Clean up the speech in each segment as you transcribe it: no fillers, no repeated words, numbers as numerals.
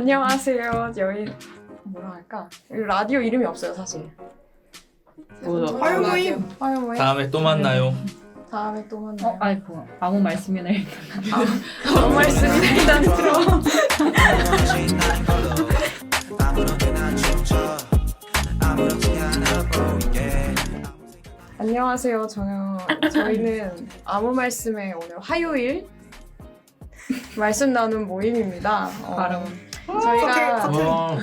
안녕하세요. 저희 뭐라 할까? 라디오 이름이 없어요 사실. 화요 모임. 화요 모임. 다음에 또 만나요. 다음에 또 만나요. 아이고 아무 말씀이나 일단. 아무 말씀이나 일단 들어. 안녕하세요. 저희는 아무 말씀에 오늘 화요일 말씀 나눈 모임입니다. 발음. 저희가 와.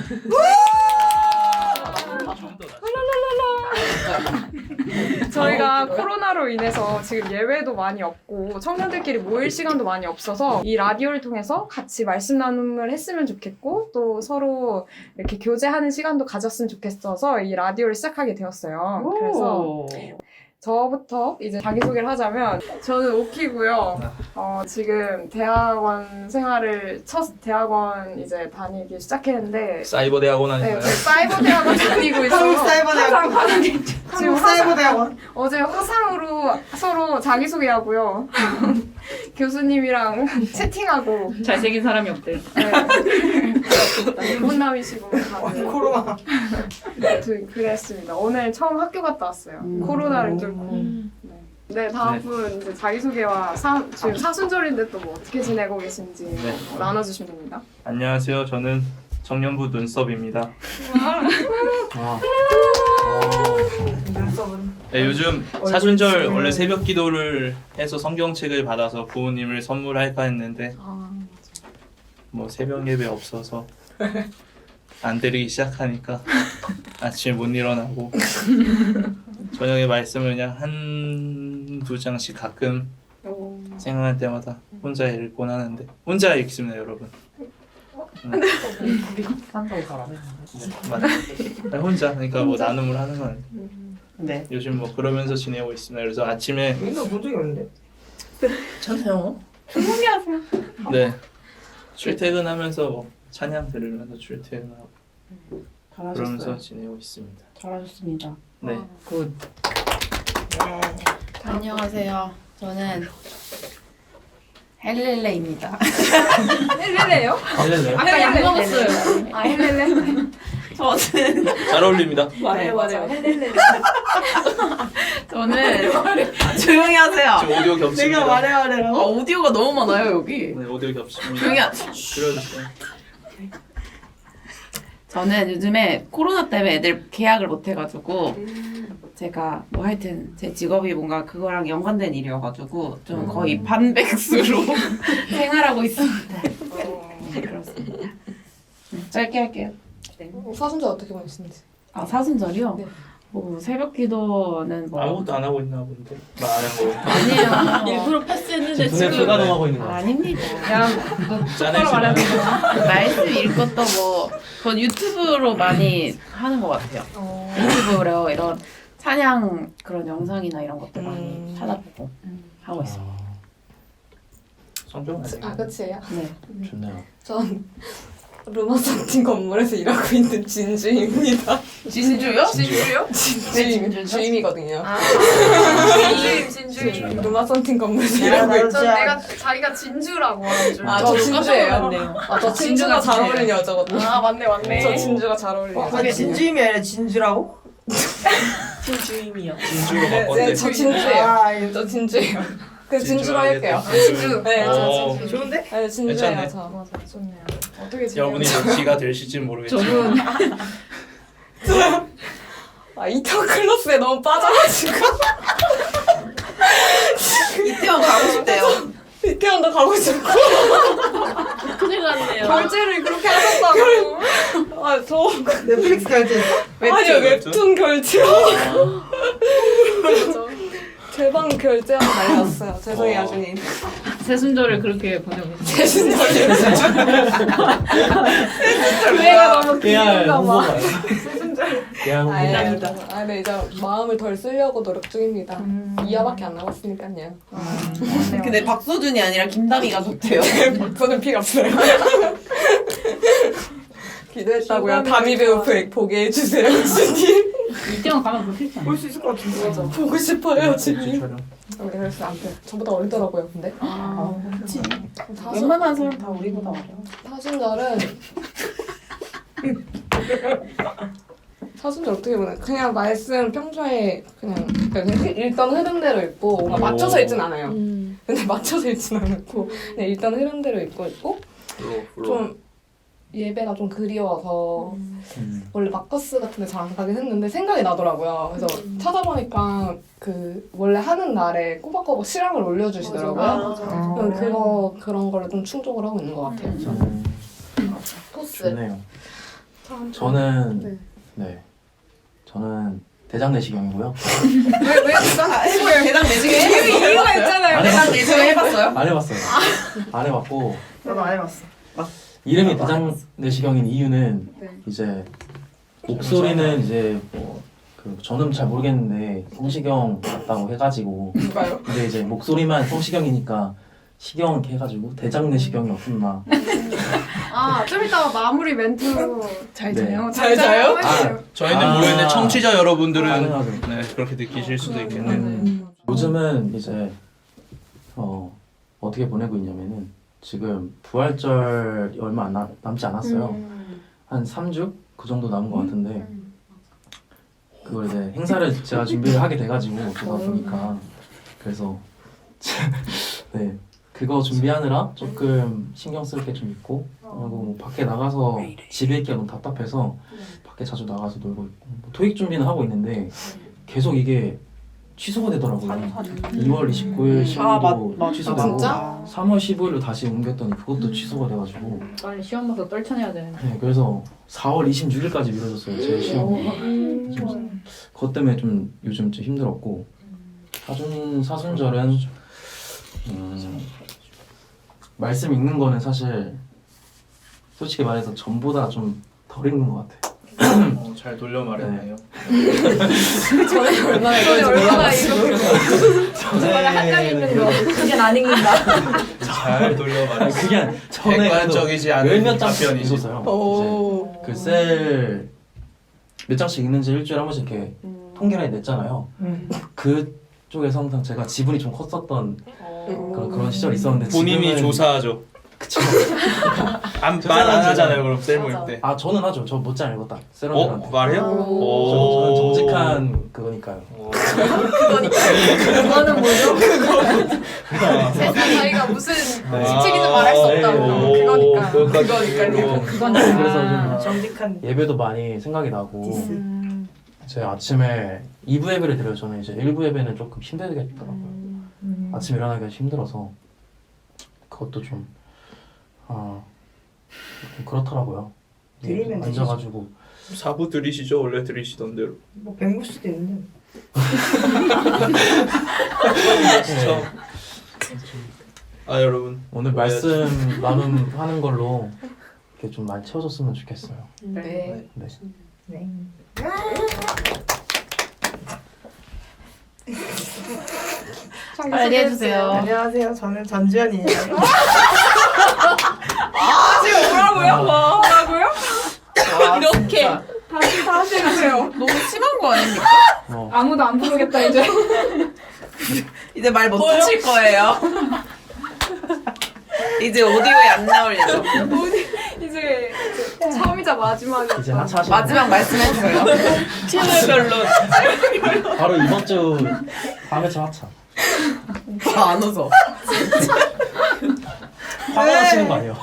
저희가 코로나로 인해서 지금 예외도 많이 없고 청년들끼리 모일 시간도 많이 없어서 이 라디오를 통해서 같이 말씀 나눔을 했으면 좋겠고 또 서로 이렇게 교제하는 시간도 가졌으면 좋겠어서 이 라디오를 시작하게 되었어요. 그래서 저부터 이제 자기소개를 하자면 저는 오키고요. 지금 대학원 생활을 첫 대학원 이제 다니기 시작했는데 사이버 대학원 네, 아닌가요? 사이버 대학원 다니고 있어서 한국사이버대학원. 지금 한국사이버대학원. 어제 화상으로 서로 자기소개하고요. 교수님이랑 채팅하고 잘생긴 사람이 없대. 혼남이시고 다들 코로나. 그랬습니다. 오늘 처음 학교 갔다 왔어요. 코로나를 뚫고. 네, 다음 분 이제 자기소개와 지금 사순절인데 또 뭐 어떻게 지내고 계신지 네. 나눠주시면 됩니다. 안녕하세요. 저는 청년부 눈썹입니다. 네, 요즘 사순절 원래 새벽 기도를 해서 성경책을 받아서 부모님을 선물할까 했는데 뭐 새벽 예배 없어서 안 드리기 시작하니까 아침에 못 일어나고 저녁에 말씀을 그냥 한두 장씩 가끔 생각할 때마다 혼자 읽곤 하는데 혼자 읽습니다, 여러분. 한다고 잘하네. 맞아. 혼자 그러니까 뭐 나눔을 하는 건 아니고. 네. 요즘 뭐 그러면서 지내고 있습니다. 그래서 아침에 맨날 본 적이 없는데. 저요. 네. 출퇴근하면서 뭐 찬양 들으면서 출퇴근하고 그러면서 지내고 있습니다. 잘하셨습니다. 네. 굿. 안녕하세요. 저는 헬렐레입니다. 헬렐레요? 헬렐레. 아까 약 헬렐레. 먹었어요. 아 헬렐레. 저는 잘 어울립니다. 맞아요. 헬렐레. 저는 조용히 하세요. 지금 오디오 겹칩니다. 내가 말해라고. 오디오가 너무 많아요 여기. 네, 오디오 겹칩니다. 조용히 하. 그러주세요. 저는 요즘에 코로나 때문에 애들 계약을 못 해가지고 제가 뭐 하여튼 제 직업이 뭔가 그거랑 연관된 일이어가지고 좀 거의 반백수로 생활하고 있습니다. 네, 그렇습니다. 짧게 할게요. 사순절 어떻게 보내시는지. 아 사순절이요? 네. 뭐 새벽 기도는 뭐 아무것도 안 하고 있나 본데. 말하는 거. 아니에요. 일부러 패스했는데 눈에 불가동하고 있는 거. 아닙니다. 그냥 짜내시나요? 말씀 읽것도 뭐 전 유튜브로 많이 하는 것 같아요. 유튜브로 이런 찬양 그런 영상이나 이런 것들 많이 찾아보고 하고 있어요. 성경 아니에요? 끝이에요? 네. 좋네요. 전 루마상팅 건물에서 일하고 있는 진주입니다. 진주요? 진주요? 진주죠? 주임이거든요. 진주. 루마상팅 건물에서 일하고 있죠. 자기가 진주라고 하는 줄. 저 진주예요. 저 진주가 잘 어울리는 여자거든요. 아 맞네. 저 진주가 잘 어울리는 여자. 그게 진주임이 아니라 진주라고? 진주임이요. 진주로 바꿨대. 저 진주예요. 저 진주예요. 그 진주로 할게요. 진주. 네, 저 진주. 좋은데? 네, 진주예요. 괜찮네. 저 맞아, 좋네요. 어떻게 지내요? 여러분이 몇 시가 되실지 모르겠지만 저분 이태원 클래스에 너무 빠져가지고 이태원 가고 싶대요. 이태원도 가고 싶고 큰일 났네요. 결제를 그렇게 하셨다고. 저 넷플릭스 결제했어? 아니요 웹툰? 웹툰 결제요. 제방 결제하고 난리 났어요. 죄송해요 주님. 세순절을 그렇게 보내고 있어요. 세순절이요. 교회가 너무 깨알 긴가 봐. 홍보가. 깨알 홍보. 네 이제 마음을 덜 쓰려고 노력 중입니다. 2화밖에 안 남았으니까요. 근데 박소준이 아니라 김다미가 좋대요. 저는 필요 없어요. 기도했다고요. 다미 배우 보게 해주세요 주님. 이태원 가면 그렇겠지 않아요? 볼 수 있을 것 같은데. 보고 싶어요 주님. 촬영. 그래서 아무튼 저보다 어리더라고요. 근데 그치. 사순, 웬만한 사람 다 우리보다 어려. 사순절은 사순절 어떻게 보나 그냥 말씀 평소에 그냥 일단 흐름대로 읽고 뭔가 맞춰서 읽진 않아요. 근데 맞춰서 읽진 않고 그냥 일단 흐름대로 읽고 좀 예배가 좀 그리워서 원래 마커스 같은 데 잘 안 가긴 했는데 생각이 나더라고요. 그래서 찾아보니까 그 원래 하는 날에 꼬박꼬박 실황을 올려주시더라고요. 그런 거를 좀 충족을 하고 있는 것 같아요. 토스. 좋네요. 저는 저는 대장 내시경이고요. 왜 해보여요? 대장 내시경 이유가 있잖아요. 안 대장 해봤어요. 내시경 해봤어요? 안 해봤어요. 안 해봤고 나도 안 해봤어. 이름이 대장 내시경인 이유는 네. 이제 목소리는 이제 그 저는 잘 모르겠는데 성시경 같다고 해가지고 누가요? 근데 이제 목소리만 성시경이니까 시경 이렇게 해가지고 대장 내시경이 없었나. 좀 이따 마무리 멘트 잘 네. 자요? 잘 자요? 저희는 아. 모르는데 청취자 여러분들은 가능하죠. 네, 그렇게 느끼실 수도 있겠네요. 요즘은 이제 어떻게 보내고 있냐면은 지금 부활절 얼마 남지 않았어요. 한 3주 그 정도 남은 것 같은데 그걸 이제 행사를 제가 준비를 하게 돼가지고 그러다 보니까 그래서 네 그거 준비하느라 조금 신경 쓸 게 좀 있고 그리고 뭐 밖에 나가서 집에 있기가 너무 답답해서 밖에 자주 나가서 놀고 있고 뭐 토익 준비는 하고 있는데 계속 이게 취소가 되더라고요. 2월 29일 시험도 취소되고 진짜? 3월 15일로 다시 옮겼더니 그것도 취소가 돼가지고 빨리 시험 봐서 떨쳐내야 되는데. 네, 그래서 4월 26일까지 미뤄졌어요 제 시험. 그것 때문에 좀 요즘 좀 힘들었고 사순절은 말씀 읽는 거는 사실 솔직히 말해서 전보다 좀 덜 읽는 것 같아요. 잘 돌려 말했네요. 전에 얼마나 읽었는지 그게 안 읽는다. 잘 돌려 말했어. 그게 전에 객관적이지 않은 열몇 장씩 답변이지. 읽었어요. 글쎄 몇 장씩 읽는지 일주일에 한 번씩 이렇게 통계를 냈잖아요. 그쪽에서 항상 제가 지분이 좀 컸었던 그런 시절이 있었는데 본인이 지금은- 조사하죠. 그쵸. 말 안 하잖아요. 그럼 셀 모일 때. 아 저는 하죠. 저 못잘 읽었다. 세런들한테. 말해요? 저는 정직한 그거니까요. 그거는 뭐죠? 자기가 무슨 지책인지 말할 수 없다고 그거니까. 그거니까요. 그래서 좀 정직한 예배도 많이 생각이 나고 제가 아침에 2부 예배를 드려요. 저는 이제 1부 예배는 조금 힘들겠더라고요. 아침에 일어나기가 힘들어서 그것도 좀 좀 그렇더라고요. 드리면 앉아가지고 4부 들이시죠? 원래 들이시던 대로. 뭐 뱅구 수도 있는데. 진짜. 아 여러분 오늘 말씀 나눔하는 걸로 이렇게 좀 많이 채워줬으면 좋겠어요. 네. 네. 빨리 해주세요. 안녕하세요. 저는 전지현이에요. 뭐라고요? 이렇게 다시 해주세요. 너무 심한 거 아닙니까? 아무도 안 부르겠다 이제. 이제 말 못 하실 거예요. 이제 오디오에 안 나올 예정. 이제 처음이자 마지막이었다. 이제 하차하시고 마지막 말씀해주세요. 최후의 변론. 바로 이번 주 밤에 저 하차. 안 웃어. 화가 나시는 거 아니에요?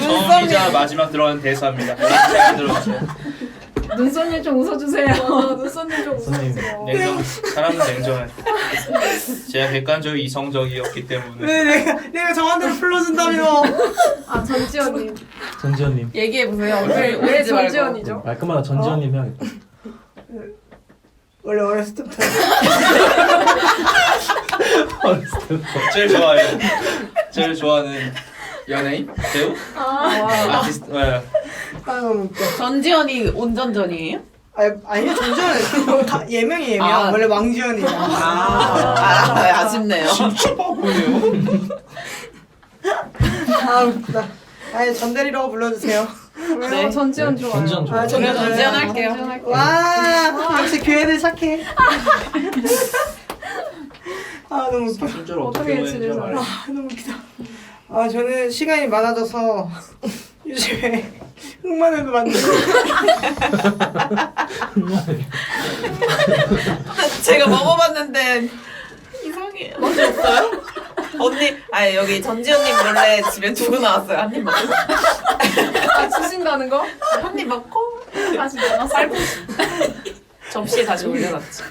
처음이자 마지막 들어가는 대사입니다. 잘 들어주세요. 눈썹님 좀 웃어주세요. 눈썹님 좀 선생님 냉정, 사람은 냉정해. 제가 객관적 이성적이었기 때문에. 왜 내가 정한대로 불러준다며? 아 전지현님. 전지현님 얘기해보세요. 왜 전지현이죠? 말끝마다 전지현님 해야겠다. 원래 어렸을 때부터 제일 좋아하는 연예인? 배우? 아티스트? 네. 너무 웃겨. 전지현이 온전전이에요? 아니요 전지현은 다 예명이 아. 원래 왕지현이에요. 아쉽네요. 진짜 바보네요. 웃기다. 아니 전대리라고 불러주세요. 네. 전지현 좋아요. 전지현 좋아요. 저는 전지현 할게요. 와 역시 교회들 착해. 아 너무 웃겨. 사순절 어떻게 어떻게 보내는지 지내세요? 말해. 너무 웃기다. 아 저는 시간이 많아져서 요즘에 흑마늘도 만들고 제가 먹어봤는데 이상해요. 언제 없어요? 언니, 아니 여기 전지현님 몰래 집에 두고 나왔어요. 한 입 먹고. 아, 주신다는 거? 한 입 먹고 다시 내가 쌀국수. 접시에 다시 올려놨지.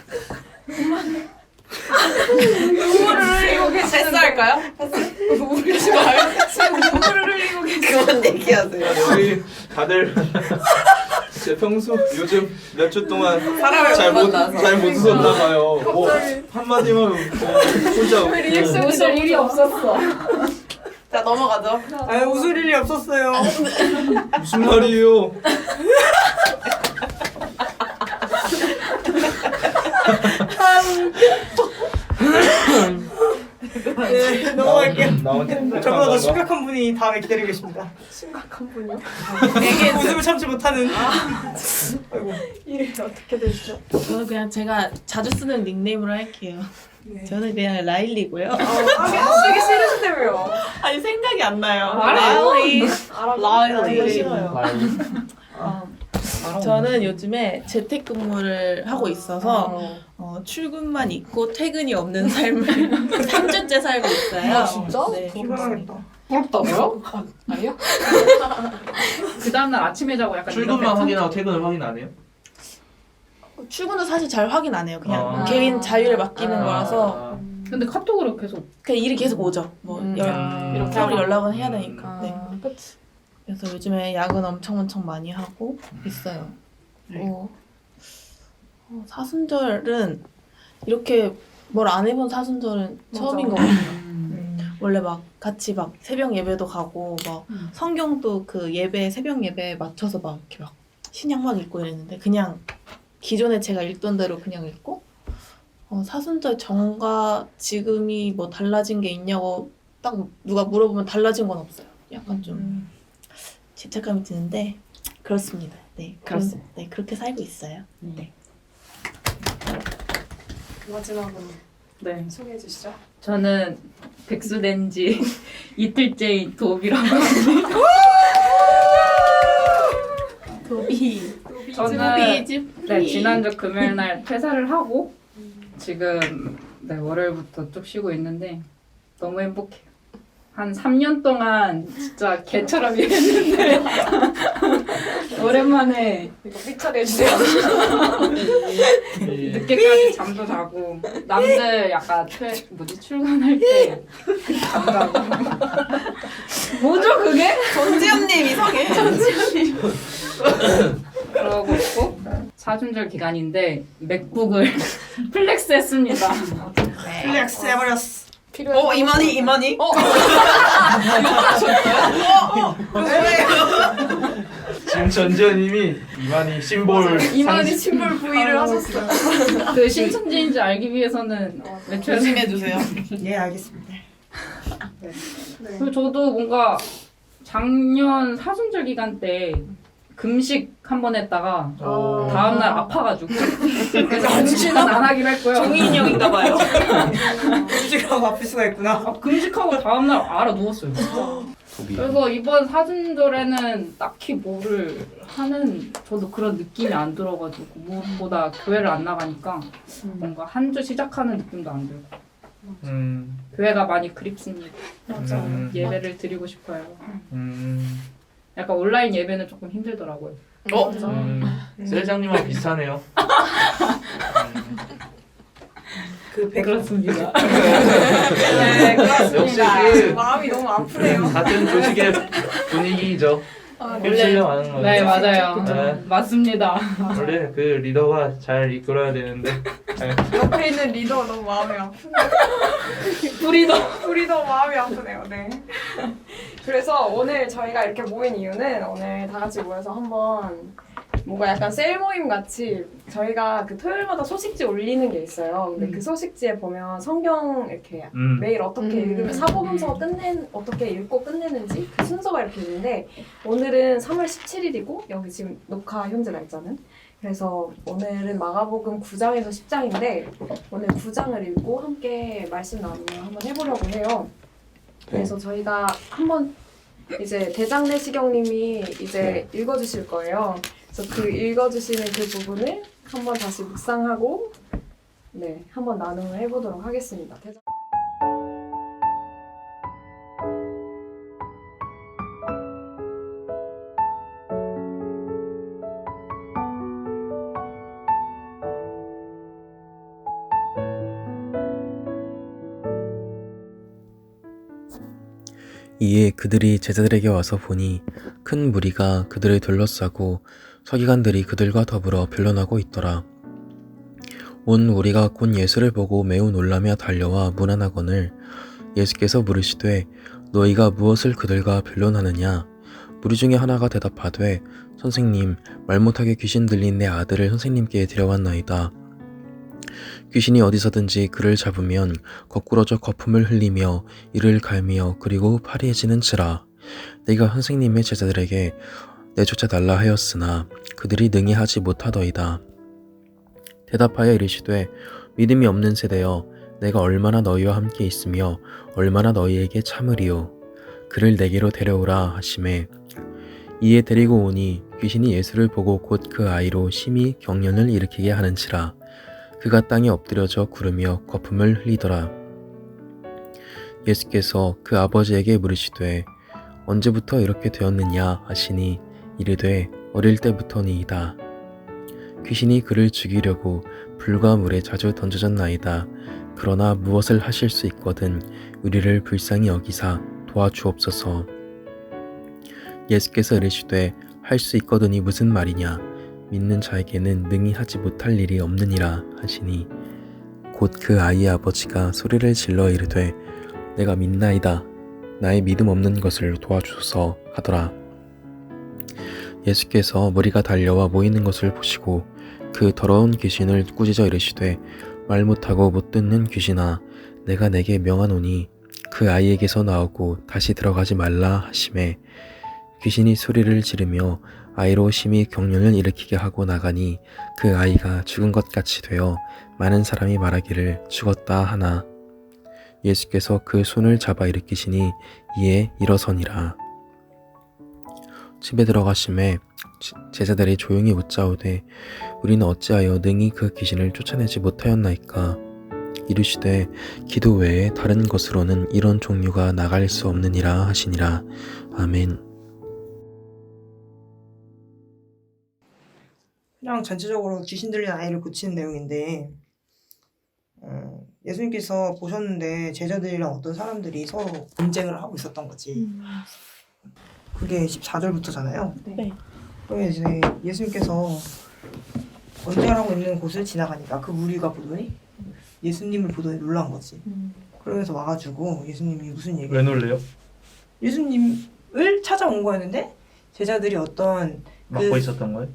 눈물을 흘리고 계시는데. 패스할까요? 울지 마요. 지금 눈물을 흘리고 계시는데. 그만 얘기하세요. 여기 다들 제 평소 요즘 몇 주 동안 사람을 못 만나서. 잘못 웃었나 봐요. 뭐 한마디만 혼자 웃고. 리액션 웃을 일이 없었어. 자 넘어가죠. 아 웃을 일이 없었어요. 무슨 말이에요? 네 넘어갈게요. 나한테 저보다 더 심각한 분이 다음에 기다리고 계십니다. 심각한 분이요? 웃음을 참지 못하는. 아이고. 일이 어떻게 되시죠? 저는 그냥 제가 자주 쓰는 닉네임으로 할게요. 네. 저는 그냥 라일리고요. 쓰기 싫으시다며요. 아니 생각이 안 나요. 라일리. 라일리 싫어요. 말이. 저는 요즘에 재택근무를 하고 있어서 출근만 있고 퇴근이 없는 삶을 3주째 살고 있어요. 아, 진짜? 네. 불편하겠다. 부럽다고요? 아니요? 그 다음날 아침에 자고 약간 출근만 이런 확인하고 퇴근을 확인 안 해요? 출근은 사실 잘 확인 안 해요. 그냥 아. 개인 자유를 맡기는 아. 거라서 근데 카톡으로 계속 그냥 일이 계속 오죠. 뭐 이렇게 서로 연락은 해야 되니까. 네. 아, 그치. 그래서 요즘에 야근 엄청 많이 하고 있어요. 사순절은 이렇게 뭘 안 해본 사순절은 맞아. 처음인 것 같아요. 원래 막 같이 막 새벽 예배도 가고 막 성경도 그 예배 새벽 예배에 맞춰서 막 이렇게 막 신약 막 읽고 이랬는데 그냥 기존에 제가 읽던 대로 그냥 읽고 사순절 전과 지금이 뭐 달라진 게 있냐고 딱 누가 물어보면 달라진 건 없어요. 약간 좀 죄책감이 드는데 그렇습니다. 네, 그렇습니다. 네, 그렇게 살고 있어요. 네. 마지막으로 네. 소개해 주시죠. 저는 백수된 지 이틀째인 도비라고 도비. 저는 집. 네, 지난주 금요일 날 퇴사를 하고 지금 네, 월요일부터 쭉 쉬고 있는데 너무 행복해요. 한 3년 동안 진짜 개처럼 일했는데 오랜만에 이거 삐처리 해주세요. 늦게까지 잠도 자고 남들 약간 출근할 때 잠자고 뭐죠 그게? 전지현님 이상해. 그러고 있고 사순절 기간인데 맥북을 플렉스했습니다. 플렉스 해버렸어. 이만희. 지금 전지현님이 이만희 심볼 이만희 침몰 부위를 하셨어요. 그 신천지인지 알기 위해서는 매출 조심해 주세요. 네 알겠습니다. 그리고 저도 뭔가 작년 사순절 기간 때 금식 한 번 했다가 다음날 아파가지고 그래서 금식은 안 하기로 했고요. 종이 인형인가 봐요. 음식하고 아플 수가 있구나. 금식하고 다음날 알아 누웠어요. 그래서 이번 사순절에는 딱히 뭐를 하는 저도 그런 느낌이 안 들어가지고 무엇보다 교회를 안 나가니까 뭔가 한 주 시작하는 느낌도 안 들고 교회가 많이 그립습니다. 맞아. 예배를 드리고 싶어요. 약간 온라인 예배는 조금 힘들더라고요. 셀장님하고 비슷하네요. 그렇습니다. 네, 역시 그렇습니다. 그 마음이 너무 아프네요. 같은 조직의 분위기죠. 휩쓸려 가는 거죠. 네 맞아요. 네. 맞습니다. 원래 그 리더가 잘 이끌어야 되는데 옆에 있는 리더 너무 마음이 아프네요. 우리 더 마음이 아프네요. 네. 그래서 오늘 저희가 이렇게 모인 이유는 오늘 다 같이 모여서 한번 뭔가 약간 셀 모임 같이 저희가 그 토요일마다 소식지 올리는 게 있어요. 근데 그 소식지에 보면 성경 이렇게 매일 어떻게 읽으면 사복음서 어떻게 읽고 끝내는지 그 순서가 이렇게 있는데 오늘은 3월 17일이고 여기 지금 녹화 현재 날짜는 그래서 오늘은 마가복음 9장에서 10장인데 오늘 9장을 읽고 함께 말씀 나눔을 한번 해보려고 해요. 그래서 저희가 한번 이제 대장내시경님이 이제 읽어주실 거예요. 그래서 그 읽어주시는 그 부분을 한번 다시 묵상하고 네, 한번 나눔을 해보도록 하겠습니다. 이에 그들이 제자들에게 와서 보니 큰 무리가 그들을 둘러싸고 서기관들이 그들과 더불어 변론하고 있더라. 온 무리가 곧 예수를 보고 매우 놀라며 달려와 문안하거늘 예수께서 물으시되 너희가 무엇을 그들과 변론하느냐? 무리 중에 하나가 대답하되 선생님, 말 못하게 귀신 들린 내 아들을 선생님께 데려왔나이다. 귀신이 어디서든지 그를 잡으면 거꾸러져 거품을 흘리며 이를 갈미어 그리고 파리해지는지라. 내가 선생님의 제자들에게 내쫓아 달라 하였으나 그들이 능히 하지 못하더이다. 대답하여 이르시되 믿음이 없는 세대여, 내가 얼마나 너희와 함께 있으며 얼마나 너희에게 참으리요. 그를 내게로 데려오라 하시매 이에 데리고 오니 귀신이 예수를 보고 곧 그 아이로 심히 경련을 일으키게 하는지라. 그가 땅에 엎드려져 구르며 거품을 흘리더라. 예수께서 그 아버지에게 물으시되 언제부터 이렇게 되었느냐 하시니 이르되 어릴 때부터니이다. 귀신이 그를 죽이려고 불과 물에 자주 던져졌나이다. 그러나 무엇을 하실 수 있거든 우리를 불쌍히 여기사 도와주옵소서. 예수께서 이르시되 할 수 있거든이 무슨 말이냐? 믿는 자에게는 능히 하지 못할 일이 없느니라 하시니 곧 그 아이의 아버지가 소리를 질러 이르되 내가 믿나이다. 나의 믿음 없는 것을 도와주소서 하더라. 예수께서 무리가 달려와 모이는 것을 보시고 그 더러운 귀신을 꾸짖어 이르시되 말 못하고 못 듣는 귀신아, 내가 내게 명하노니 그 아이에게서 나오고 다시 들어가지 말라 하시매 귀신이 소리를 지르며 아이로 심히 경련을 일으키게 하고 나가니 그 아이가 죽은 것 같이 되어 많은 사람이 말하기를 죽었다 하나 예수께서 그 손을 잡아 일으키시니 이에 일어서니라. 집에 들어가심에 제자들이 조용히 묻자오되 우리는 어찌하여 능히 그 귀신을 쫓아내지 못하였나이까? 이르시되 기도 외에 다른 것으로는 이런 종류가 나갈 수 없느니라 하시니라. 아멘. 그냥 전체적으로 귀신 들린 아이를 고치는 내용인데 예수님께서 보셨는데 제자들이랑 어떤 사람들이 서로 논쟁을 하고 있었던 거지. 그게 14절부터잖아요. 네. 그러면 이제 예수님께서 언쟁하고 있는 곳을 지나가니까 그 무리가 보더니 예수님을 보더니 놀란 거지. 그러면서 와가지고 예수님이 무슨 얘기? 왜 놀래요? 예수님을 찾아온 거였는데 제자들이 어떤 막고 있었던 거예요?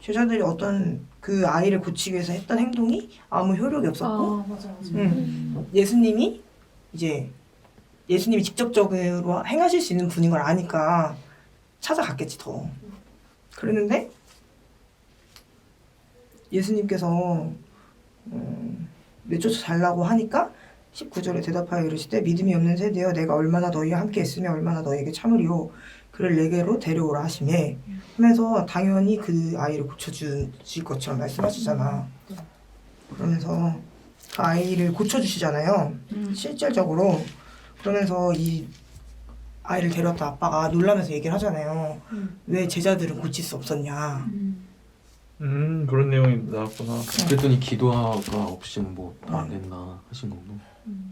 제자들이 어떤 그 아이를 고치기 위해서 했던 행동이 아무 효력이 없었고 맞아. 예수님이 직접적으로 행하실 수 있는 분인 걸 아니까 찾아갔겠지 더. 그랬는데 예수님께서 내쫓아 달라고 하니까 19절에 대답하여 이르시되 믿음이 없는 세대여, 내가 얼마나 너희와 함께 있으며 얼마나 너희에게 참으리요. 그를 내게로 데려오라 하시매 하면서 당연히 그 아이를 고쳐주실 것처럼 말씀하시잖아. 그러면서 그 아이를 고쳐주시잖아요. 실질적으로. 그러면서 이 아이를 데려왔다 아빠가 놀라면서 얘기를 하잖아요. 왜 제자들은 고칠 수 없었냐. 그런 내용이 나왔구나. 그랬더니 기도가 없이는 뭐 안 된다 하신 거구나.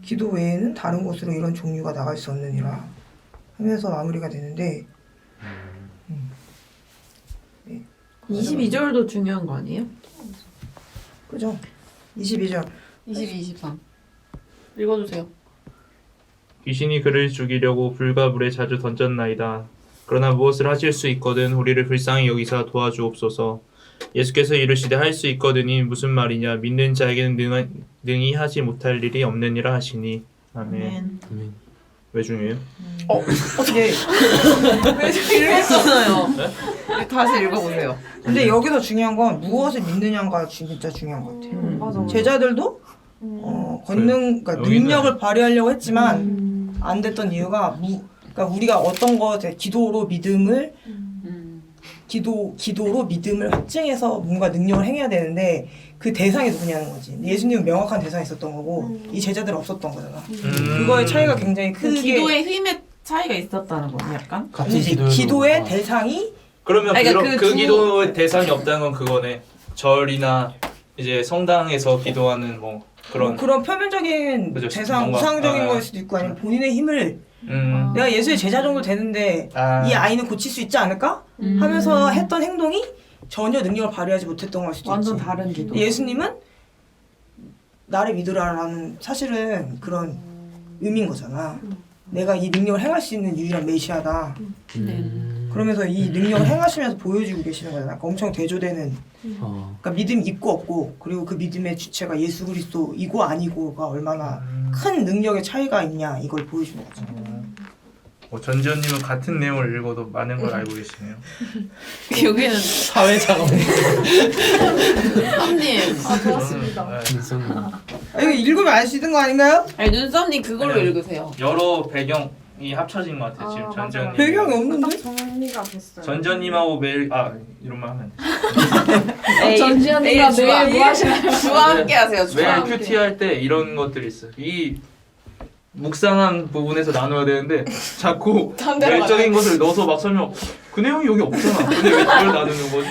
기도 외에는 다른 곳으로 이런 종류가 나갈 수 없느니라 하면서 마무리가 되는데 22절도 중요한 거 아니에요? 그죠? 22절 22, 23 읽어주세요. 귀신이 그를 죽이려고 불과 물에 자주 던졌나이다. 그러나 무엇을 하실 수 있거든 우리를 불쌍히 여기사 도와주옵소서. 예수께서 이르시되 할 수 있거든이 무슨 말이냐? 믿는 자에게는 능히 하지 못할 일이 없느니라 하시니. 아멘. 아멘. 왜 중요해요? 어떻게? 읽었잖아요. 다시 읽어보세요. 근데 여기서 중요한 건 무엇을 믿느냐가 진짜 중요한 것 같아요. 맞아. 제자들도 그러니까 여기는- 능력을 발휘하려고 했지만 안 됐던 이유가 그러니까 우리가 어떤 것에 기도로 믿음을 기도로 믿음을 확증해서 뭔가 능력을 행해야 되는데 그 대상이 누구냐는 거지. 예수님은 명확한 대상이 있었던 거고 이 제자들은 없었던 거잖아. 그거의 차이가 굉장히 그 크게. 기도의 힘의 차이가 있었다는 거예요, 약간? 같이 아니지, 기도해도 기도의 대상이 그러면 아니, 그러니까 그 그 두- 기도의 대상이 없다는 건 그거네. 절이나 이제 성당에서 기도하는 뭐 그런. 그런 표면적인 그죠, 대상, 뭔가, 우상적인 아. 거일 수도 있고 아니면 본인의 힘을 음. 내가 예수의 제자 정도 되는데 아. 이 아이는 고칠 수 있지 않을까? 하면서 했던 행동이 전혀 능력을 발휘하지 못했던 걸 수도 완전 있지. 다른 기도. 예수님은 나를 믿으라라는 사실은 그런 의미인 거잖아. 내가 이 능력을 행할 수 있는 유일한 메시아다. 그러면서 이 능력을 행하시면서 보여주고 계시는 거잖아. 그러니까 엄청 대조되는. 그러니까 믿음이 있고 없고 그리고 그 믿음의 주체가 예수 그리스도이고 아니고가 얼마나 큰 능력의 차이가 있냐 이걸 보여주는 거죠. 전지현님은 같은 내용을 읽어도 많은 걸 알고 계시네요. 여기는 사회자가 썸님. 좋았습니다. 네. 이거 읽으면 알 수 있는 거 아닌가요? 아니 눈썸님 그걸로 아니요. 읽으세요. 여러 배경이 합쳐진 것 같아요. 지금 맞아. 전지현님. 배경이 없는데? 정리가 됐어요. 전지현님하고 매일 이런 말 하면 전지현님과 매일 뭐 하시나요? 주와 함께 하세요. 주와 매일 함께. 큐티 할 때 이런 것들이 있어요. 이 묵상한 부분에서 나눠야 되는데 자꾸 외적인 것을 넣어서 막 설명. 그 내용이 여기 없잖아. 근데 왜 이걸 나누는 거지?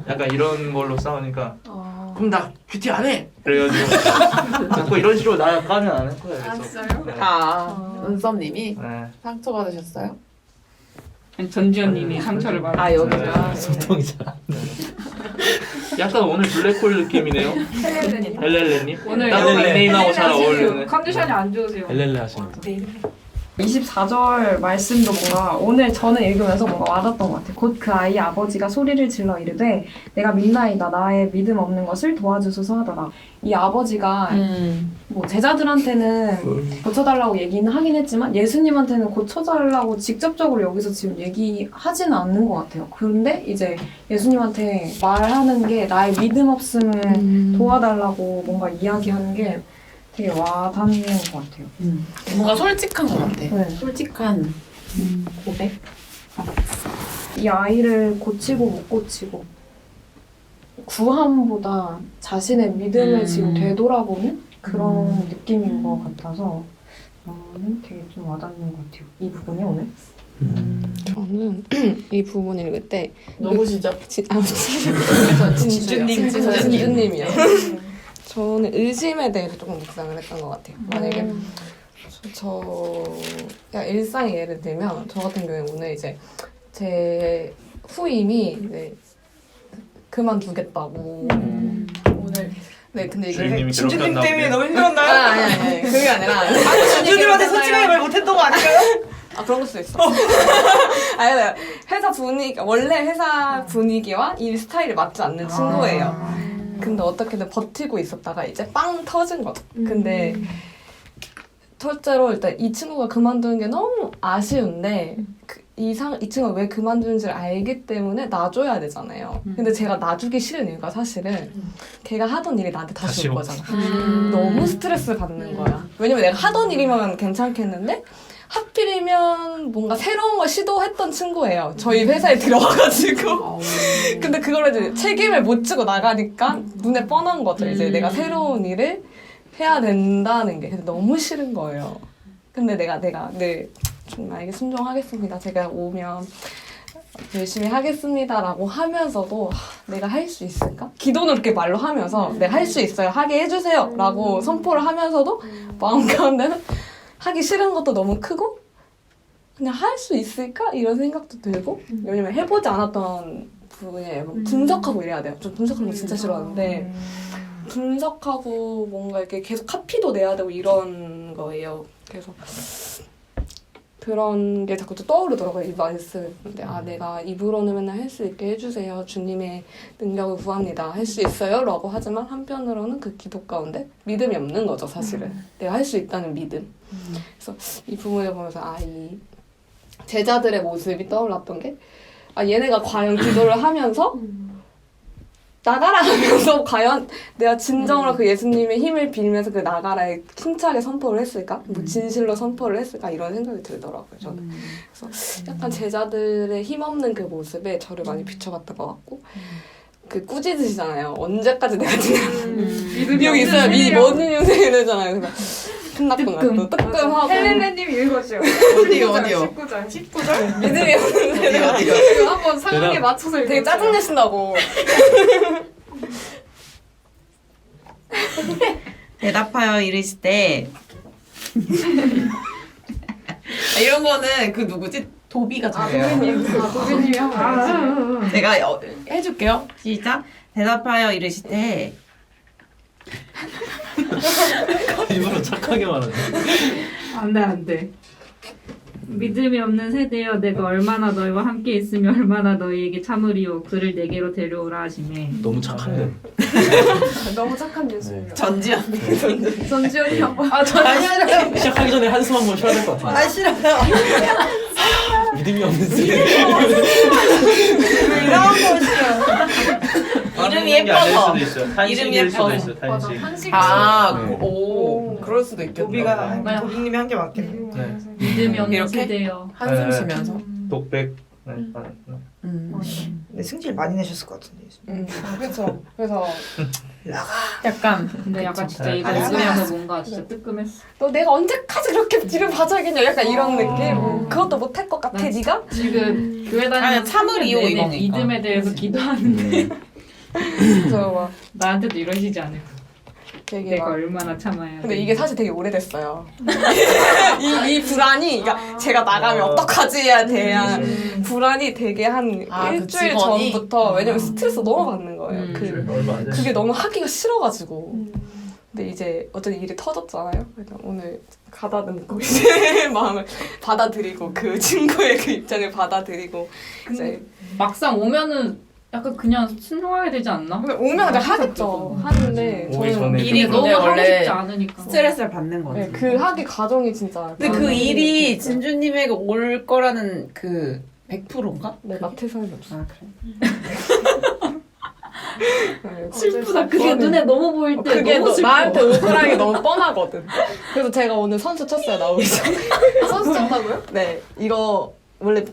약간 이런 걸로 싸우니까 그럼 나 큐티 안 해. 그래가지고 자꾸 이런 식으로 나 까면 안 할 거야. 그래서. 진짜요? 네. 눈썸님이 네. 상처 받으셨어요? 전지현님이 상처를 받았어요. 아 여기가. 소통이 잘 안 돼. 약간 오늘 블랙홀 느낌이네요. 헬레님. 헬렐레님. 오늘 딱 헬렐레. 닉네임하고 잘 어울리네. 컨디션이 안 좋으세요. 헬렐레 하시는 거. 24절 말씀도 뭔가 오늘 저는 읽으면서 뭔가 와닿았던 것 같아요. 곧 그 아이의 아버지가 소리를 질러 이르되 내가 믿나이다 나의 믿음 없는 것을 도와주소서 하더라. 이 아버지가 뭐 제자들한테는 고쳐달라고 얘기는 하긴 했지만 예수님한테는 고쳐달라고 직접적으로 여기서 지금 얘기하지는 않는 것 같아요. 그런데 이제 예수님한테 말하는 게 나의 믿음 없음을 도와달라고 뭔가 이야기하는 게 되게 와닿는 것 같아요. 뭔가 솔직한 것 같아. 네. 솔직한 고백. 이 아이를 고치고 못 고치고 구함보다 자신의 믿음을 지금 되돌아보는 그런 느낌인 것 같아서 되게 좀 와닿는 것 같아요. 이 부분이 오늘. 저는 이 부분 읽을 때 누구시죠? 진주님. 진주님. 진주님이요. 저는 의심에 대해서 조금 묵상을 했던 것 같아요. 만약에 그냥 일상 예를 들면 저 같은 경우에 오늘 이제 제 후임이 이제 그만두겠다고 오늘 네 근데 이게 주임님이 진주님 괴롭혔나 때문에 보네. 너무 힘들었나요? 아니 그게 아니라 진주님한테 솔직하게 말 못했던 거 아닌가요? 아 그런 걸 수도 있어. 아니 회사 분위기 원래 회사 분위기와 일 스타일이 맞지 않는 친구예요. 근데 어떻게든 버티고 있었다가 이제 빵 터진 거죠. 근데 첫째로 일단 이 친구가 그만두는 게 너무 아쉬운데 이 친구가 왜 그만두는지를 알기 때문에 놔줘야 되잖아요. 근데 제가 놔주기 싫은 이유가 사실은 걔가 하던 일이 나한테 다시 올 거잖아. 너무 스트레스 받는 거야. 왜냐면 내가 하던 일이면 괜찮겠는데 하필이면 뭔가 새로운 걸 시도했던 친구예요. 저희 회사에 들어와가지고. 근데 그걸 이제 책임을 못 지고 나가니까 눈에 뻔한 거죠. 이제 내가 새로운 일을 해야 된다는 게. 근데 너무 싫은 거예요. 근데 내가 늘 좀 알게 순종하겠습니다. 제가 오면 열심히 하겠습니다라고 하면서도 내가 할 수 있을까? 기도는 그렇게 말로 하면서 내가 할 수 있어요. 하게 해주세요. 라고 선포를 하면서도 마음 가운데는 하기 싫은 것도 너무 크고 그냥 할 수 있을까? 이런 생각도 들고 왜냐면 해보지 않았던 분야에 분석하고 이래야 돼요. 좀 분석하는 거 진짜 싫어하는데 분석하고 뭔가 이렇게 계속 카피도 내야 되고 이런 거예요. 그래서 그런 게 자꾸 또 떠오르더라고요. 이 말씀. 근데 내가 입으로는 맨날 할 수 있게 해주세요. 주님의 능력을 구합니다. 할 수 있어요. 라고 하지만 한편으로는 그 기도 가운데 믿음이 없는 거죠, 사실은. 내가 할 수 있다는 믿음. 그래서 이 부분을 보면서 이 제자들의 모습이 떠올랐던 게 얘네가 과연 기도를 하면서 나가라 하면서 과연 내가 진정으로 그 예수님의 힘을 빌면서 그 나가라에 힘차게 선포를 했을까? 뭐 진실로 선포를 했을까? 이런 생각이 들더라고요, 저는. 그래서 약간 제자들의 힘없는 그 모습에 저를 많이 비춰봤던 것 같고 그 꾸짖으시잖아요. 언제까지 내가 믿음이 있어야 모든 인생이 되잖아요. 그래서 끝났구나. 또 뜨끔하고. 헬렌레님 읽어주세요. 어디요? 19절. 19절? 믿음이 없는 세대가. 이거 한번 상황에 맞춰서 읽어주세요. 되게 짜증내신다고. 대답하여 이르시되 이런 거는 그 누구지? 도비가 저예요. 도비님이 한번 제가 해줄게요. 시작. 대답하여 이르시되 일부러 착하게 말하네. 안돼. 믿음이 없는 세대여 내가 얼마나 너희와 함께 있으며 얼마나 너희에게 참으리요 그를 내게로 데려오라 하시매. 너무 착한데. 너무 착한 예수님. 전지현. 전지현이 한번. 시작하기 전에 한숨 한번 쉬어야 될 것 같아. 싫어요. 믿음이 없는 세대. 이런 거 싫어요. 이름이 예뻐서. 이름이 예뻐서. 맞아. 탄식. 한식. 오, 그럴 수도 있겠다. 도비님이 한 게 맞겠네. 네. 믿음이 없는 이렇게? 세대여. 한숨 쉬면서. 독백. 근데 승질 많이 내셨을 것 같은데. 그렇죠. 그래서 약간 근데 약간 진짜 이거 아, 읽으면서 뭔가 진짜 뜨끔했어. 너 내가 언제까지 그렇게 뒤를 봐줘야겠냐 약간 이런 느낌. 그것도 못할 것 같아 난 네가? 지금 교회 다니면서 아니, 참으리요, 내내 이거니까. 믿음에 대해서 기도하는데 그래서 막 나한테도 이러시지 않을까? 되게 내가 막 얼마나 참아야 근데 돼. 이게 사실 되게 오래됐어요. 이 불안이, 그러니까 제가 나가면 어떡하지에 대한 불안이 되게 한 그 일주일 직원이? 전부터 왜냐면 스트레스 너무 받는 거예요. 얼마 안 됐어. 그게 너무 하기가 싫어가지고. 근데 이제 어쨌든 일이 터졌잖아요. 그래서 오늘 가다듬고 이제 마음을 받아들이고 그 친구의 그 입장을 받아들이고 이제 막상 오면은 약간 그냥 순종하게 되지 않나? 근데 오면 이제 하겠죠. 하는데 오기 저는 전에 일이 너무 근데 하고 원래 싶지 않으니까. 스트레스를 받는 거지. 네, 그 하기 과정이 진짜. 근데 그 일이 진주님에게 올 거라는 그 100%인가? 네, 마태성이 없어. 아 그래. 슬프다. 그게 눈에 너무 보일 때 그게 너무 슬퍼. 나한테 올 거라는 게 너무 뻔하거든. 그래서 제가 오늘 선수 쳤어요, 나오기 전에. 선수 쳤다고요? 네, 이거 원래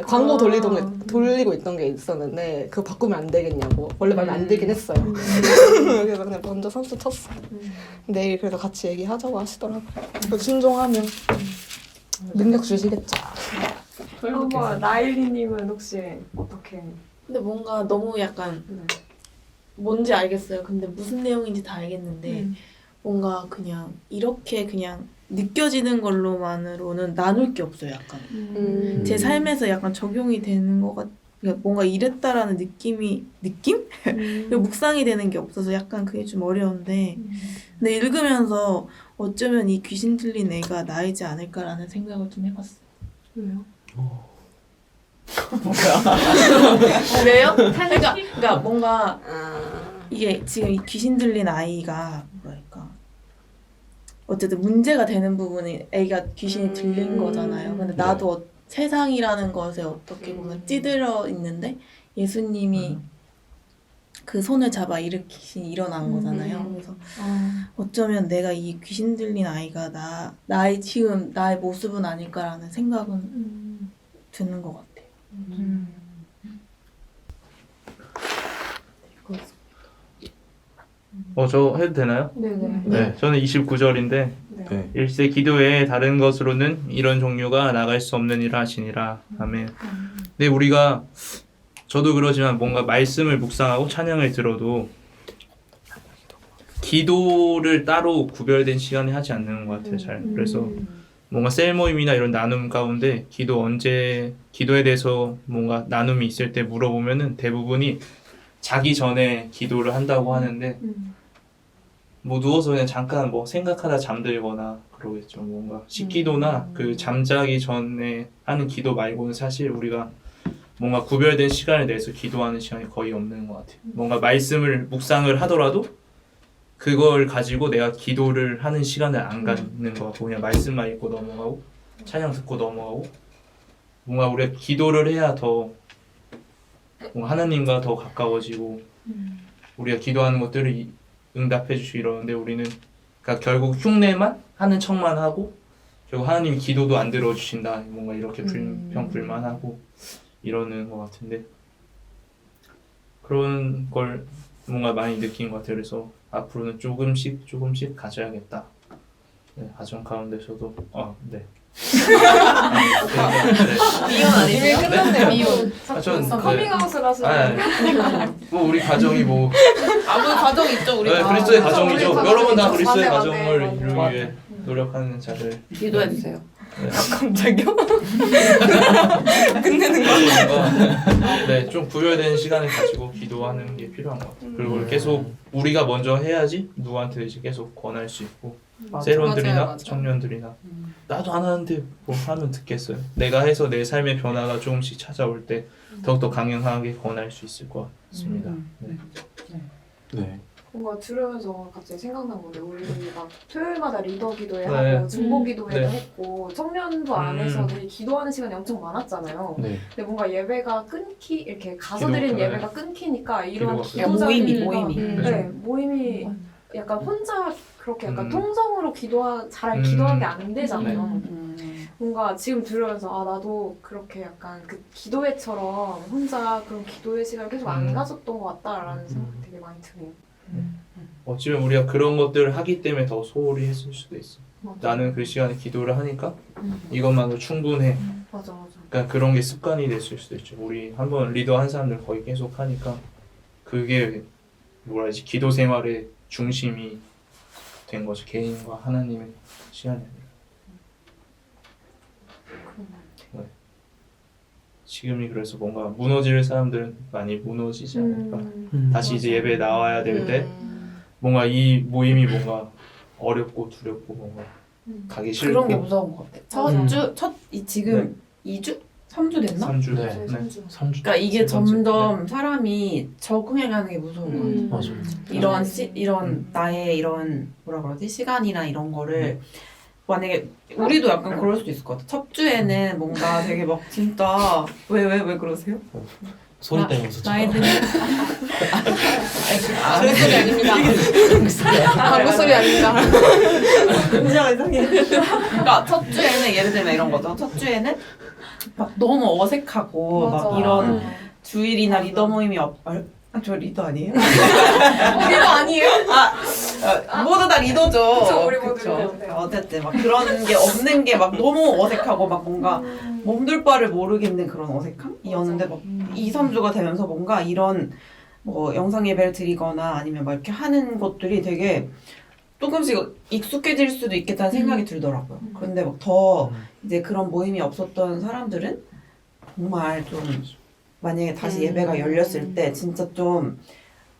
광고 돌리고 있던 게 있었는데 그거 바꾸면 안 되겠냐고. 원래 마음에 안 들긴 했어요. 그래서 그냥 먼저 선수 쳤어. 내일 그래서 같이 얘기하자고 하시더라고요. 그래서 순종하면 능력 주시겠죠. 한번 라일리님은 혹시 어떻게? 근데 뭔가 너무 약간 뭔지 알겠어요. 근데 무슨 내용인지 다 알겠는데 뭔가 그냥 이렇게 그냥 느껴지는 걸로만으로는 나눌 게 없어요. 약간 제 삶에서 약간 적용이 되는 것 같. 그러니까 뭔가 이랬다라는 느낌? 묵상이 되는 게 없어서 약간 그게 좀 어려운데 근데 읽으면서 어쩌면 이 귀신 들린 애가 나이지 않을까라는 생각을 좀 해봤어요. 왜요? 왜요? 그러니까 뭔가 이게 지금 이 귀신 들린 아이가 뭐랄까 어쨌든 문제가 되는 부분이 애가 귀신이 들린 거잖아요. 근데 나도 세상이라는 것에 어떻게 보면 찌들어 있는데 예수님이 그 손을 잡아 일으키신 일어난 거잖아요. 그래서 어쩌면 내가 이 귀신 들린 아이가 지금 나의 모습은 아닐까라는 생각은 드는 것 같아요. 저 해도 되나요? 네네. 네. 저는 29절인데 네. 일세 기도에 다른 것으로는 이런 종류가 나갈 수 없느니라 하시니라. 아멘. 근데 우리가 저도 그러지만 뭔가 말씀을 묵상하고 찬양을 들어도 기도를 따로 구별된 시간에 하지 않는 것 같아요. 잘. 그래서 뭔가 셀 모임이나 이런 나눔 가운데 기도에 대해서 뭔가 나눔이 있을 때 물어보면은 대부분이 자기 전에 기도를 한다고 하는데 뭐 누워서 그냥 잠깐 뭐 생각하다 잠들거나 그러겠죠. 뭔가 식기도나 그 잠자기 전에 하는 기도 말고는 사실 우리가 뭔가 구별된 시간을 내서 기도하는 시간이 거의 없는 것 같아요. 뭔가 말씀을 묵상을 하더라도 그걸 가지고 내가 기도를 하는 시간을 안 갖는 것 같고 그냥 말씀만 읽고 넘어가고 찬양 듣고 넘어가고 뭔가 우리가 기도를 해야 더 뭔가 하나님과 더 가까워지고 우리가 기도하는 것들을 응답해 주시고 이러는데 우리는 그러니까 결국 흉내만 하는 척만 하고 결국 하나님이 기도도 안 들어주신다 뭔가 이렇게 불평불만하고 이러는 것 같은데 그런 걸 뭔가 많이 느낀 것 같아요. 그래서 앞으로는 조금씩 가져야겠다. 네, 가정 가운데서도 네. 미혼 아니에요? 이미 끝났네요. 미혼. 저는 커밍아웃을 하시는 뭐 우리 가정이 뭐 아무 가정 있죠 우리. 네, 그리스도의 가정이죠. 우리 여러분 다 가정이죠. 그리스도의 맞네, 가정을 맞네. 이루기 맞네. 위해 노력하는 자들. 기도해 주세요. 갑자기요? 끝내는 거. 네, 좀 구별된 시간을 가지고 기도하는 게 필요한 것 같아요. 그리고 계속 우리가 먼저 해야지 누구한테 이제 계속 권할 수 있고 세론들이나 맞아요. 청년들이나 나도 안 하는데 뭐 하면 듣겠어요. 내가 해서 내 삶의 변화가 조금씩 찾아올 때 더욱더 강력하게 권할 수 있을 것 같습니다. 네. 네. 뭔가 들으면서 갑자기 생각난 건데 우리 막 토요일마다 리더 기도회 네. 하고 중보 기도회도 네. 했고 청년부 안에서 되게 기도하는 시간이 엄청 많았잖아요. 네. 근데 뭔가 예배가 이렇게 가서 기도, 드리는 네. 예배가 끊기니까 이런 기도가 기도자들과 모임이. 네, 모임이 약간 혼자 그렇게 약간 음. 통성으로 잘 기도하게 안 되잖아요. 음. 뭔가 지금 들으면서 나도 그렇게 약간 그 기도회처럼 혼자 그런 기도회 시간을 계속 안 가졌던 것 같다라는 생각이 되게 많이 드네요. 어찌면 우리가 그런 것들을 하기 때문에 더 소홀히 했을 수도 있어. 맞아. 나는 그 시간에 기도를 하니까 이것만으로 충분해. 맞아. 그러니까 그런 게 습관이 됐을 수도 있죠. 우리 한번 리더 한 사람들 거의 계속 하니까 그게 뭐라 해야지 기도 생활의 중심이 된 거죠. 개인과 하나님의 시간이 아니라. 네. 지금이 그래서 뭔가 무너질 사람들은 많이 무너지지 않을까. 다시 이제 예배에 나와야 될 때 뭔가 이 모임이 뭔가 어렵고 두렵고 뭔가 가기 싫고 그런 게 무서운 것 같아. 지금 2주? 3주 됐나? 3주. 네. 네. 3주. 그러니까 이게 세 번째. 점점 사람이 적응해가는 게 무서운 것 같아. 맞아요. 이런 나의 이런 뭐라 그러지 시간이나 이런 거를 만약에 우리도 약간 그럴 수도 있을 것 같아. 첫 주에는 뭔가 되게 막 진짜 왜 그러세요? 소리 때문에 웃었죠. 나이들이 저희 소리 아닙니다. 방구 소리 아닙니다. 그러니까 첫 주에는 예를 들면 이런 거죠. 첫 주에는 막 너무 어색하고 맞아. 막 이런 주일이나 리더 모임이 저 리더 아니에요? 리더 아니에요? 모두 다 리더죠. 그쵸, 우리 모두 그쵸. 리더인데요. 어쨌든 막 그런 게 없는 게 막 너무 어색하고 막 뭔가 몸둘 바를 모르겠는 그런 어색함이었는데 막 2, 3주가 되면서 뭔가 이런 뭐 영상 예배를 드리거나 아니면 막 이렇게 하는 것들이 되게 조금씩 익숙해질 수도 있겠다는 생각이 들더라고요. 그런데 막 더 이제 그런 모임이 없었던 사람들은 정말 좀 만약에 다시 예배가 열렸을 때 진짜 좀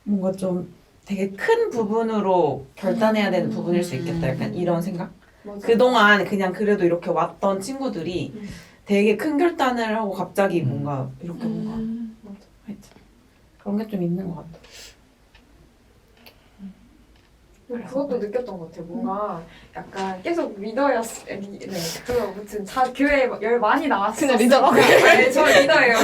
뭔가 좀 되게 큰 부분으로 결단해야 되는 부분일 수 있겠다. 약간 이런 생각? 그동안 그냥 그래도 이렇게 왔던 친구들이 되게 큰 결단을 하고 갑자기 뭔가 이렇게 뭔가 하여튼 그런 게 좀 있는 것 같아. 그것도 느꼈던 것 같아요. 뭔가 약간 계속 리더였, 그 아무튼 교회에 열 많이 나왔어요. 그냥 리더라고요? 네, 저 리더예요.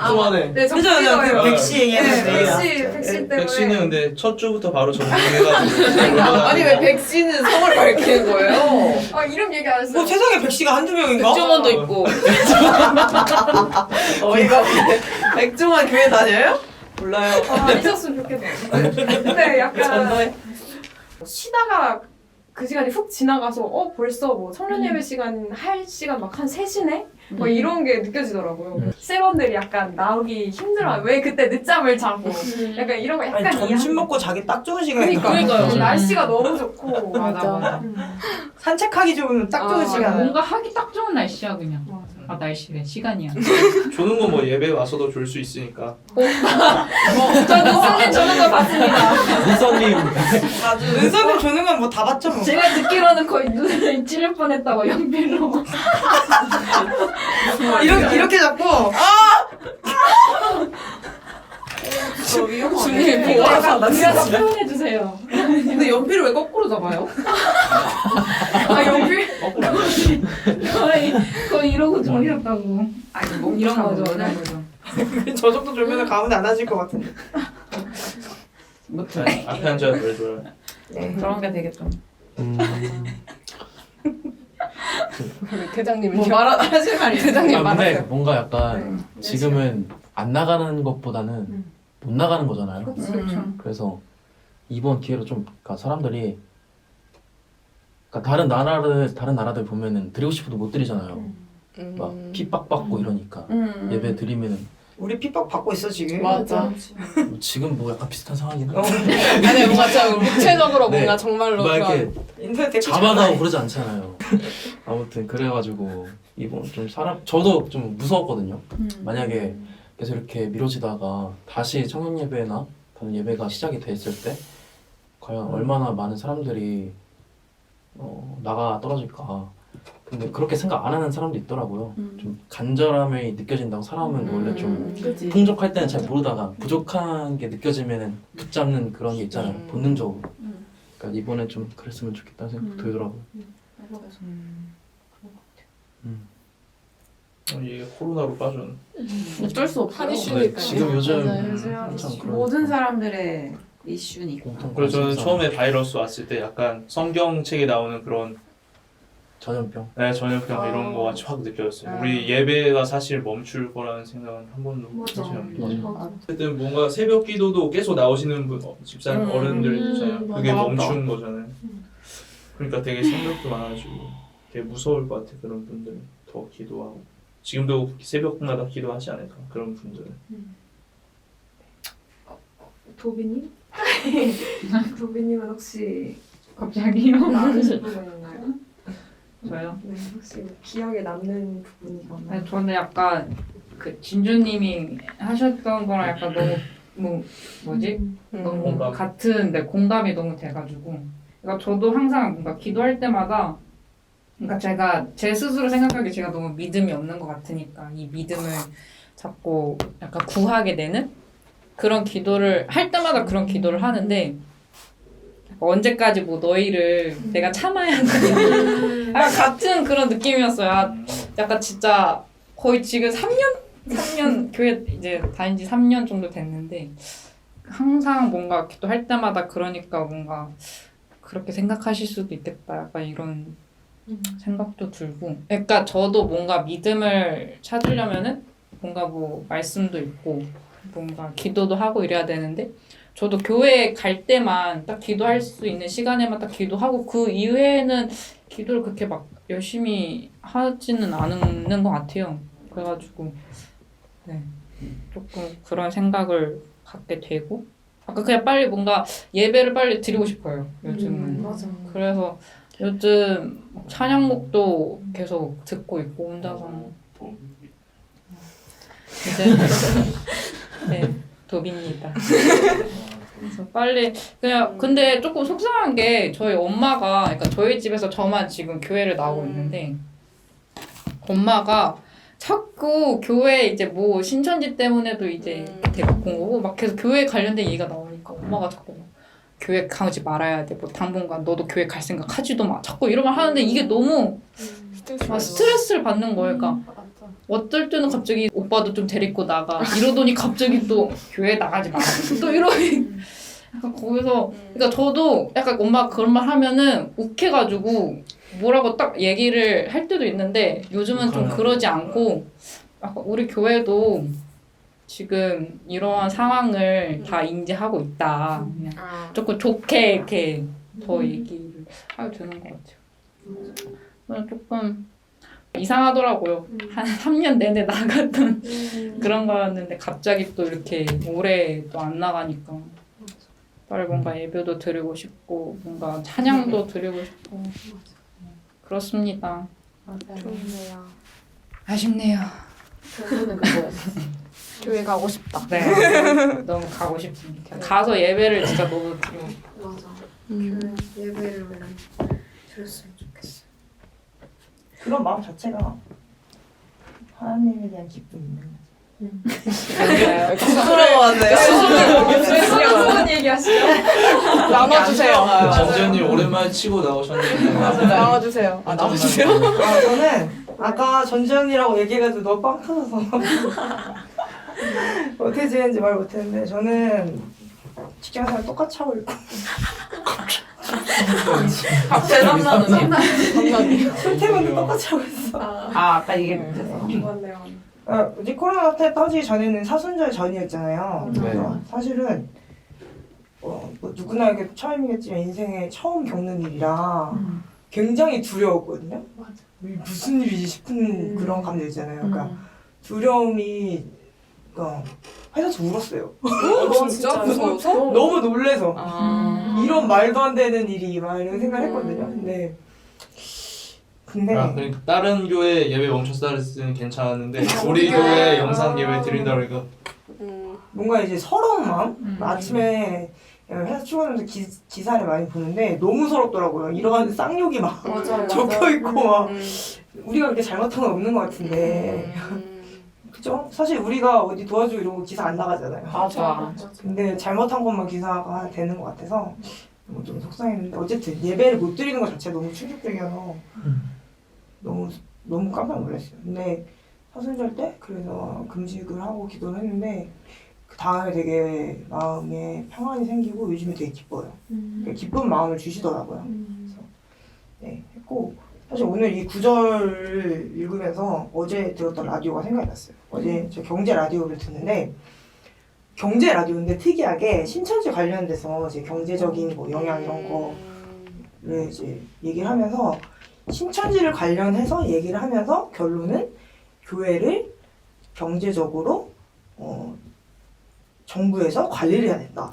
좋아하네. 네, 저 리더예요. 백시 얘기했는데. 백시 때문에. 백씨는 근데 첫 주부터 바로 정리해가지고 아니 왜 백씨는 성을 밝히는 거예요? 이름 얘기 안 했어요. 뭐 세상에 백시가 한두 명인가? 백종원도 있고. 어이가 없네. 백종원 교회 다녀요? 몰라요. 아니셨으면 좋겠네요. 근데 약간 쉬다가 그 시간이 훅 지나가서 벌써 뭐 청년 예배 시간 할 시간 막 한 3시네? 뭐 이런 게 느껴지더라고요. 세번들이 약간 나오기 힘들어요. 왜 그때 늦잠을 자고 약간 이런 거 약간 아니, 점심 이해하는 먹고 자기 딱 좋은 시간이니까. 그러니까요. 날씨가 너무 좋고 맞아. 산책하기 좋은 딱 좋은 시간. 뭔가 하기 딱 좋은 날씨야 그냥. 맞아. 아 날씨래 시간이야. 조는 거 뭐 예배 와서도 줄 수 있으니까. 저 눈썹님 주는 거 봤습니다. 눈썹님 은섭이 주는 건 뭐 다 받죠 뭐. 제가 듣기로는 거의 눈을 찌를 뻔했다고 연필로. 이렇게 잡고 주님이 이거 보호하사 약간 우리가 표현해 주세요. 근데 연필을 왜 거꾸로 잡아요? 아 연필 거의 이러고 주무셨다고. 아니 뭐 이런 거죠, 이런 거죠. 저 정도 주면은 가운데 안 앉을 것 같은데. 무튼 앞에 앉아야 덜 좋아요. 그런 게 되게 좀 대장님은 뭐 하실 말이 대장님 아, 근데 말하세요. 뭔가 약간 지금은 안 나가는 것보다는 못 나가는 거잖아요. 그래서 이번 기회로 좀 그러니까 사람들이 그러니까 다른 나라들 보면은 드리고 싶어도 못 드리잖아요. 막 핍박 받고 이러니까 예배 드리면은 우리 핍박 받고 있어 지금. 맞아. 지금 뭐 약간 비슷한 상황이긴 어. 한데 아니 뭔가 좀 구체적으로 네. 뭔가 정말로 막 이렇게 그런 인터넷 댓글 잡아가고 그러지 않잖아요. 아무튼 그래가지고 이번 좀 저도 좀 무서웠거든요. 만약에 계속 이렇게 미뤄지다가 다시 청년 예배나 다른 예배가 시작이 됐을 때 과연 얼마나 많은 사람들이 나가 떨어질까. 근데 그렇게 생각 안 하는 사람도 있더라고요. 좀 간절함이 느껴진다고 사람은 원래 좀 그치. 풍족할 때는 잘 모르다가 부족한 게 느껴지면은 붙잡는 그런 게 있잖아요. 본능적으로. 그러니까 이번에 좀 그랬으면 좋겠다는 생각 들더라고요. 이게 코로나로 빠진. 어쩔 수 없어요. 한 네, 이슈니까요. 지금 요즘 맞아요. 한참 그런 모든 사람들의 이슈니까. 공통 그래서 저는 관심사. 처음에 바이러스 왔을 때 약간 성경책에 나오는 그런 전염병. 전염병 이런 거 같이 확 느껴졌어요. 우리 예배가 사실 멈출 거라는 생각은 한 번도 맞아. 하지 않고. 맞아. 어쨌든 뭔가 새벽 기도도 계속 나오시는 분, 집사 어른들 있잖아요. 그게 맞아. 멈춘 거잖아요. 그러니까 되게 생각도 많아지고 되게 무서울 것 같아. 그런 분들 더 기도하고 지금도 새벽마다 기도하지 않을까 그런 분들은. 도비님? 도비님은 혹시 갑자기요? 나누실 부분 있나요? 저요? 네, 혹시 기억에 남는 부분이거나. 아니, 저는 약간 그 진주님이 하셨던 거랑 약간 너무 뭐지? 너무 공감. 같은데 공감이 너무 돼가지고. 그러니까 저도 항상 뭔가 기도할 때마다 그러니까 제가 제 스스로 생각하기에 제가 너무 믿음이 없는 것 같으니까 이 믿음을 자꾸 약간 구하게 되는 그런 기도를 할 때마다 그런 기도를 하는데 언제까지 뭐 너희를 내가 참아야 하냐 약간 같은 그런 느낌이었어요. 약간 진짜 거의 지금 3년 교회 이제 다닌 지 3년 정도 됐는데 항상 뭔가 기도할 때마다 그러니까 뭔가 그렇게 생각하실 수도 있겠다 약간 이런 생각도 들고 그러니까 저도 뭔가 믿음을 찾으려면은 뭔가 뭐 말씀도 읽고 뭔가 기도도 하고 이래야 되는데 저도 교회 갈 때만 딱 기도할 수 있는 시간에만 딱 기도하고 그 이후에는 기도를 그렇게 막 열심히 하지는 않는 것 같아요. 그래가지고 네 조금 그런 생각을 갖게 되고 아까 그냥 빨리 뭔가 예배를 빨리 드리고 싶어요. 요즘은. 맞아. 그래서 요즘 찬양곡도 계속 듣고 있고 혼자서 이제 네 도비입니다. 그래서 빨리 그냥 근데 조금 속상한 게 저희 엄마가 그러니까 저희 집에서 저만 지금 교회를 나오고 있는데 엄마가 자꾸 교회 이제 뭐 신천지 때문에도 이제 데리고 온 거고 막 계속 교회 관련된 얘기가 나오니까 엄마가 자꾸 막 교회 가지 말아야 돼. 뭐 당분간 너도 교회 갈 생각 하지도 마. 자꾸 이런 말 하는데 이게 너무 스트레스를 받는 거예요. 그러니까 어떨 때는 갑자기 오빠도 좀 데리고 나가 이러더니 갑자기 또 교회 나가지 마. 또 이러니 약간 거기서 그러니까 저도 약간 엄마가 그런 말 하면은 욱해가지고 뭐라고 딱 얘기를 할 때도 있는데 요즘은 좀 그러지 않고 약간 우리 교회도 지금 이러한 상황을 다 인지하고 있다. 그냥 조금 좋게 이렇게 더 얘기를 하게 되는 것 같아요. 그냥 조금 이상하더라고요. 한 3년 내내 나갔던 그런 거였는데 갑자기 또 이렇게 오래 또 안 나가니까 빨리 뭔가 예배도 드리고 싶고 뭔가 찬양도 드리고 싶고 그렇습니다. 좋네요. 아쉽네요. 저는 그거였어. 교회 가고 싶다. 네. 너무 가고 싶습니다. 가서 예배를 진짜 너무 드리고. 맞아. 음. 예배를 드렸으면 좋겠어. 그런 마음 자체가 하나님에 대한 기쁨이 있는 거죠. 부끄러워하세요. 무슨 얘기하시죠? 나눠주세요. 정재현님 오랜만에 치고 나오셨는데 나눠주세요. 나와주세요. 아, 저는 아까 전지현이라고 얘기해가지고 너무 빵 터져서 어떻게 지냈는지 말 못했는데 저는 직장생활 똑같이 하고 있고 갑자기 삼나는 출퇴근도 똑같이 하고 있어. 아까 얘기했죠. 맞네요. 이제 코로나 때 터지기 전에는 사순절 전이었잖아요. 네. 그래서 사실은 뭐 누구나 이게 처음이겠지만 인생에 처음 겪는 일이라 굉장히 두려웠거든요. 무슨 일이지 싶은 그런 감정 있잖아요. 그러니까 두려움이 그러니까 회사에서 울었어요. 진짜 무서워서? 너무 놀래서 아. 이런 말도 안 되는 일이 막 이런 생각을 했거든요. 근데 그러니까 다른 교회 예배 멈췄다 그랬을 때는 괜찮았는데 우리 교회 영상 예배 드린다 그러니까 뭔가 이제 서러운 마음? 아침에 회사 출근하면서 기사를 많이 보는데 너무 서럽더라고요. 일어나는데 쌍욕이 막 적혀있고 막 우리가 그렇게 잘못한 건 없는 것 같은데 그죠? 사실 우리가 어디 도와주고 이러고 기사 안 나가잖아요. 맞아. 근데 잘못한 것만 기사가 되는 것 같아서 좀 속상했는데 어쨌든 예배를 못 드리는 것 자체가 너무 충격적이어서 너무 깜짝 놀랐어요. 근데 사순절 때 그래서 금식을 하고 기도를 했는데 그 다음에 되게 마음에 평안이 생기고 요즘에 되게 기뻐요. 기쁜 마음을 주시더라고요. 그래서 네 했고 사실 오늘 이 구절을 읽으면서 어제 들었던 라디오가 생각이 났어요. 어제 저 경제 라디오를 듣는데 경제 라디오인데 특이하게 신천지 관련돼서 이제 경제적인 뭐 영향 이런 거를 이제 얘기를 하면서 신천지를 관련해서 얘기를 하면서 결론은 교회를 경제적으로 정부에서 관리를 해야 된다.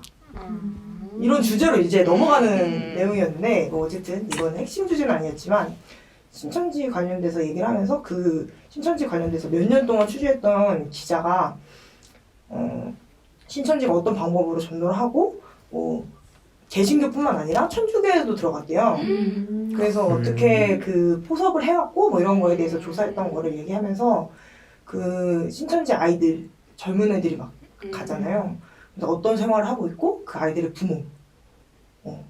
이런 주제로 이제 넘어가는 내용이었는데 뭐 어쨌든 이건 핵심 주제는 아니었지만 신천지 관련돼서 얘기를 하면서 그 신천지 관련돼서 몇 년 동안 취재했던 기자가 신천지가 어떤 방법으로 전도를 하고 개신교뿐만 아니라 천주교에도 들어갔대요. 그래서 어떻게 그 포섭을 해왔고 뭐 이런 거에 대해서 조사했던 거를 얘기하면서 그 신천지 아이들 젊은 애들이 막 가잖아요. 그래서 어떤 생활을 하고 있고 그 아이들의 부모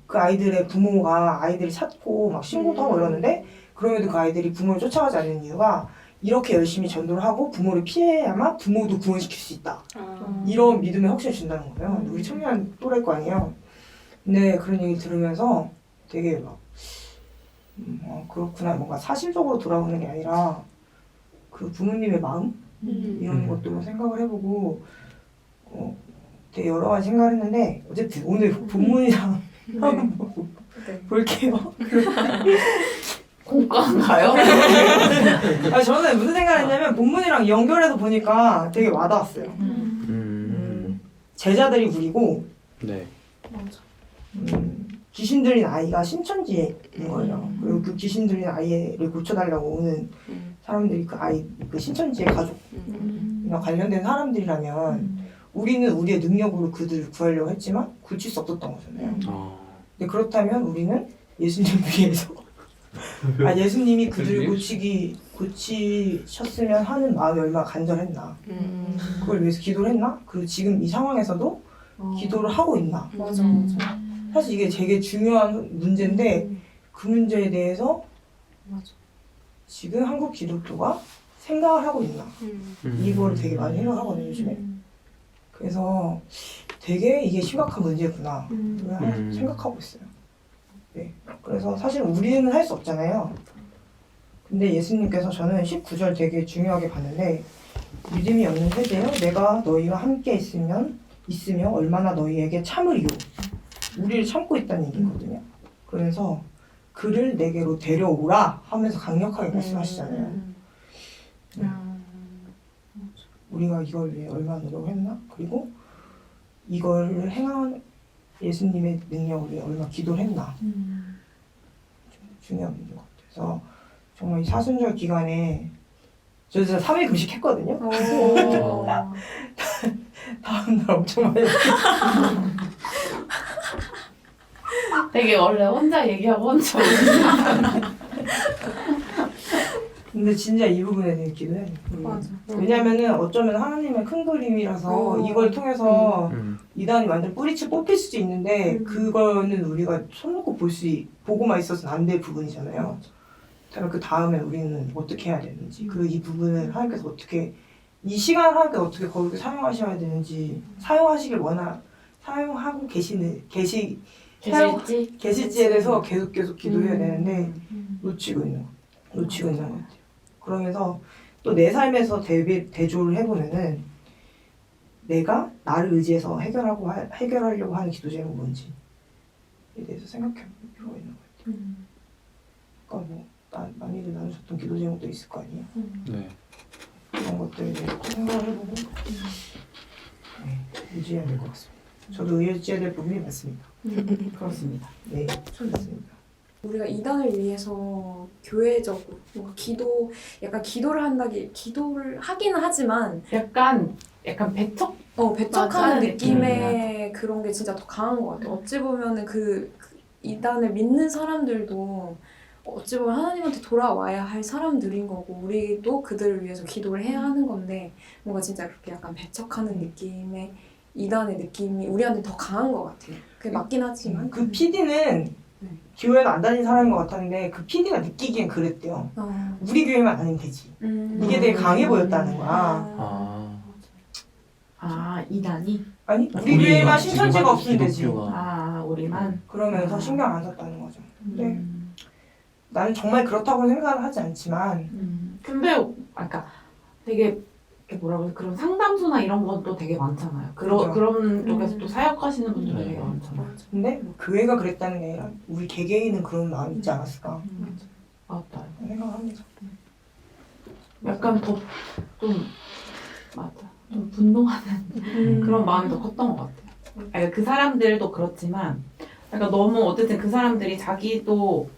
그 아이들의 부모가 아이들이 찾고 막 신고도 하고 이러는데 그럼에도 그 아이들이 부모를 쫓아가지 않는 이유가 이렇게 열심히 전도를 하고 부모를 피해야만 부모도 구원시킬 수 있다. 이런 믿음에 확신을 준다는 거예요. 근데 우리 청년 또래일 거 아니에요. 근데 그런 얘기 들으면서 되게 막 그렇구나. 뭔가 사실적으로 돌아오는 게 아니라 그 부모님의 마음? 이런 것도 생각을 해보고 되게 여러 가지 생각을 했는데 어쨌든 오늘 본문이랑 한번 볼게요. 공과인가요? 저는 무슨 생각을 했냐면 본문이랑 연결해서 보니까 되게 와닿았어요. 제자들이 우리고 네. 귀신 들린 아이가 신천지에 있는 거예요. 그리고 그 귀신 들린 아이를 고쳐달라고 오는 사람들이 그 신천지의 가족이나 관련된 사람들이라면 우리는 우리의 능력으로 그들을 구하려고 했지만 고칠 수 없었던 거잖아요. 근데 그렇다면 우리는 예수님 위해서 예수님이 그들을 고치셨으면 하는 마음이 얼마나 간절했나. 그걸 위해서 기도를 했나? 그리고 지금 이 상황에서도 기도를 하고 있나. 맞아. 사실 이게 되게 중요한 문제인데 그 문제에 대해서 지금 한국 기독교가 생각을 하고 있나. 이거를 되게 많이 생각하거든요, 요즘에. 그래서 되게 이게 심각한 문제구나. 생각하고 있어요. 네. 그래서 사실 우리는 할 수 없잖아요. 근데 예수님께서 저는 19절 되게 중요하게 봤는데 믿음이 없는 세대여 내가 너희와 함께 있으며 얼마나 너희에게 참으리요. 우리를 참고 있다는 얘기거든요. 그래서 그를 내게로 데려오라 하면서 강력하게 말씀하시잖아요. 우리가 이걸 위해 얼마나 노력했나? 그리고 이걸 행한 예수님의 능력을 위해 얼마나 기도를 했나? 좀 중요한 문제 같아서 정말 이 사순절 기간에 저 진짜 3일 금식했거든요. 오. 다음날 엄청 많이 되게 원래 혼자 얘기하고 혼자 근데 진짜 이 부분에 대해 기도해야 돼. 맞아. 왜냐면은 어쩌면 하나님의 큰 그림이라서 이걸 통해서 이단이 완전 뿌리치 뽑힐 수도 있는데 그거는 우리가 손 놓고 보고만 있어서는 안 될 부분이잖아요. 그러면 그 다음에 우리는 어떻게 해야 되는지 이 부분을 하나님께서 어떻게 이 시간 하나님께서 어떻게 거기에 사용하셔야 되는지 사용하고 계실지 계실지에 대해서 계속 기도해야 되는데 놓치고 있는 것 같아요. 그러면서 또 내 삶에서 대조를 해보면은 내가 나를 의지해서 해결하려고 하는 기도 제목이 뭔지에 대해서 생각해볼 필요가 있는 것 같아요. 그러니까 뭐 많이들 나누셨던 기도 제목도 있을 거 아니에요. 네. 그런 것들에 대해서 생각을 해보고 의지해야 될 것 같습니다. 저도 의지해야 될 부분이 많습니다. 그렇습니다. 네, 좋습니다. 우리가 이단을 위해서 교회적으로 뭔가 기도를 하기는 하지만 약간 배척하는 맞아. 느낌의 그런 게 진짜 더 강한 것 같아요. 어찌 보면은 그 이단을 믿는 사람들도 어찌 보면 하나님한테 돌아와야 할 사람들인 거고 우리도 그들을 위해서 기도를 해야 하는 건데 뭔가 진짜 그렇게 약간 배척하는 느낌의 이단의 느낌이 우리한테 더 강한 것 같아요. 그게 맞긴 하지만 그 PD는 교회도 안 다닌 사람인 것 같았는데 그 PD가 느끼기엔 그랬대요. 우리 교회만 아니면 되지. 이게 되게 강해 보였다는 거야. 이단이? 아니 우리 교회만 신천지가 없으면 되지. 우리만? 그러면서 신경 안 썼다는 거죠. 근데 나는 정말 그렇다고 생각을 하지 않지만 근데 아까 되게 그런 상담소나 이런 건 또 되게 많잖아요. 그런 쪽에서 또 사역하시는 분들 되게 많잖아요. 근데 뭐 교회가 그랬다는 게 아니라 우리 개개인은 그런 마음이 있지 않았을까 맞아요. 생각합니다. 약간 더 좀 분노하는 그런 마음이 더 컸던 것 같아요. 아니, 그 사람들도 그렇지만 약간 너무 어쨌든 그 사람들이 자기도